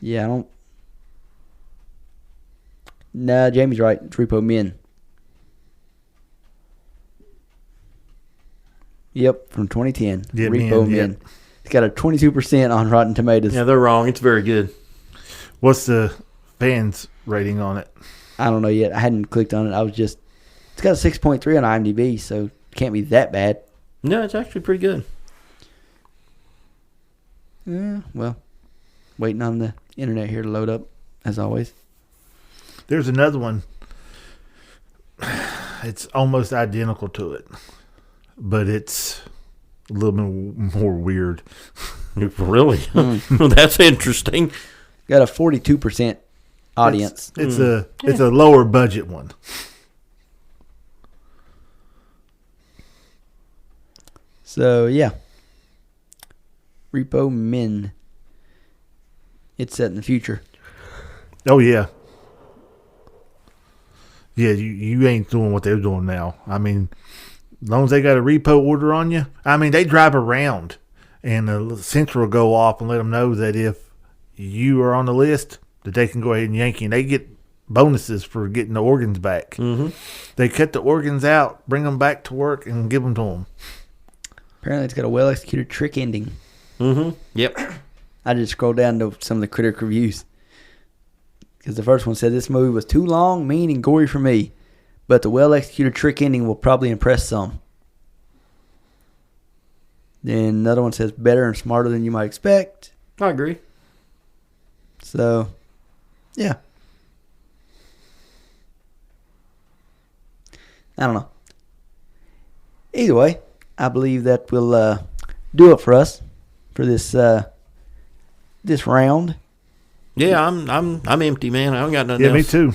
Yeah, I don't. Nah, Jamie's right. It's Repo Men. Yep, from 2010. Yeah, Repo Men, yeah. Men. It's got a 22% on Rotten Tomatoes. Yeah, they're wrong. It's very good. What's the fans rating on it? I don't know yet. I hadn't clicked on it. It's got a 6.3 on IMDb, so it can't be that bad. No, it's actually pretty good. Yeah, well, waiting on the internet here to load up, as always. There's another one. It's almost identical to it, but it's a little bit more weird. Really? Well, that's interesting. Got a 42% audience. It's a lower budget one. So, yeah. Repo Men. It's set in the future. Oh yeah. Yeah, you ain't doing what they're doing now. I mean, as long as they got a repo order on you. I mean, they drive around and the sensor will go off and let them know that if you are on the list, that they can go ahead and yank you. And they get bonuses for getting the organs back. Mm-hmm. They cut the organs out, bring them back to work, and give them to them. Apparently, it's got a well-executed trick ending. Mm-hmm. Yep. I just scrolled down to some of the critic reviews. Because the first one said this movie was too long, mean, and gory for me. But the well-executed trick ending will probably impress some. Then another one says better and smarter than you might expect. I agree. So, yeah. I don't know. Either way, I believe that will do it for us for this this round. Yeah, I'm empty, man. I don't got nothing else. Yeah, me too.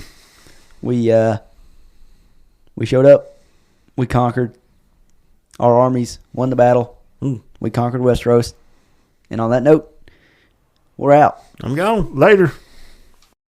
We showed up. We conquered. Our armies won the battle. We conquered Westeros. And on that note, we're out. I'm gone. Later.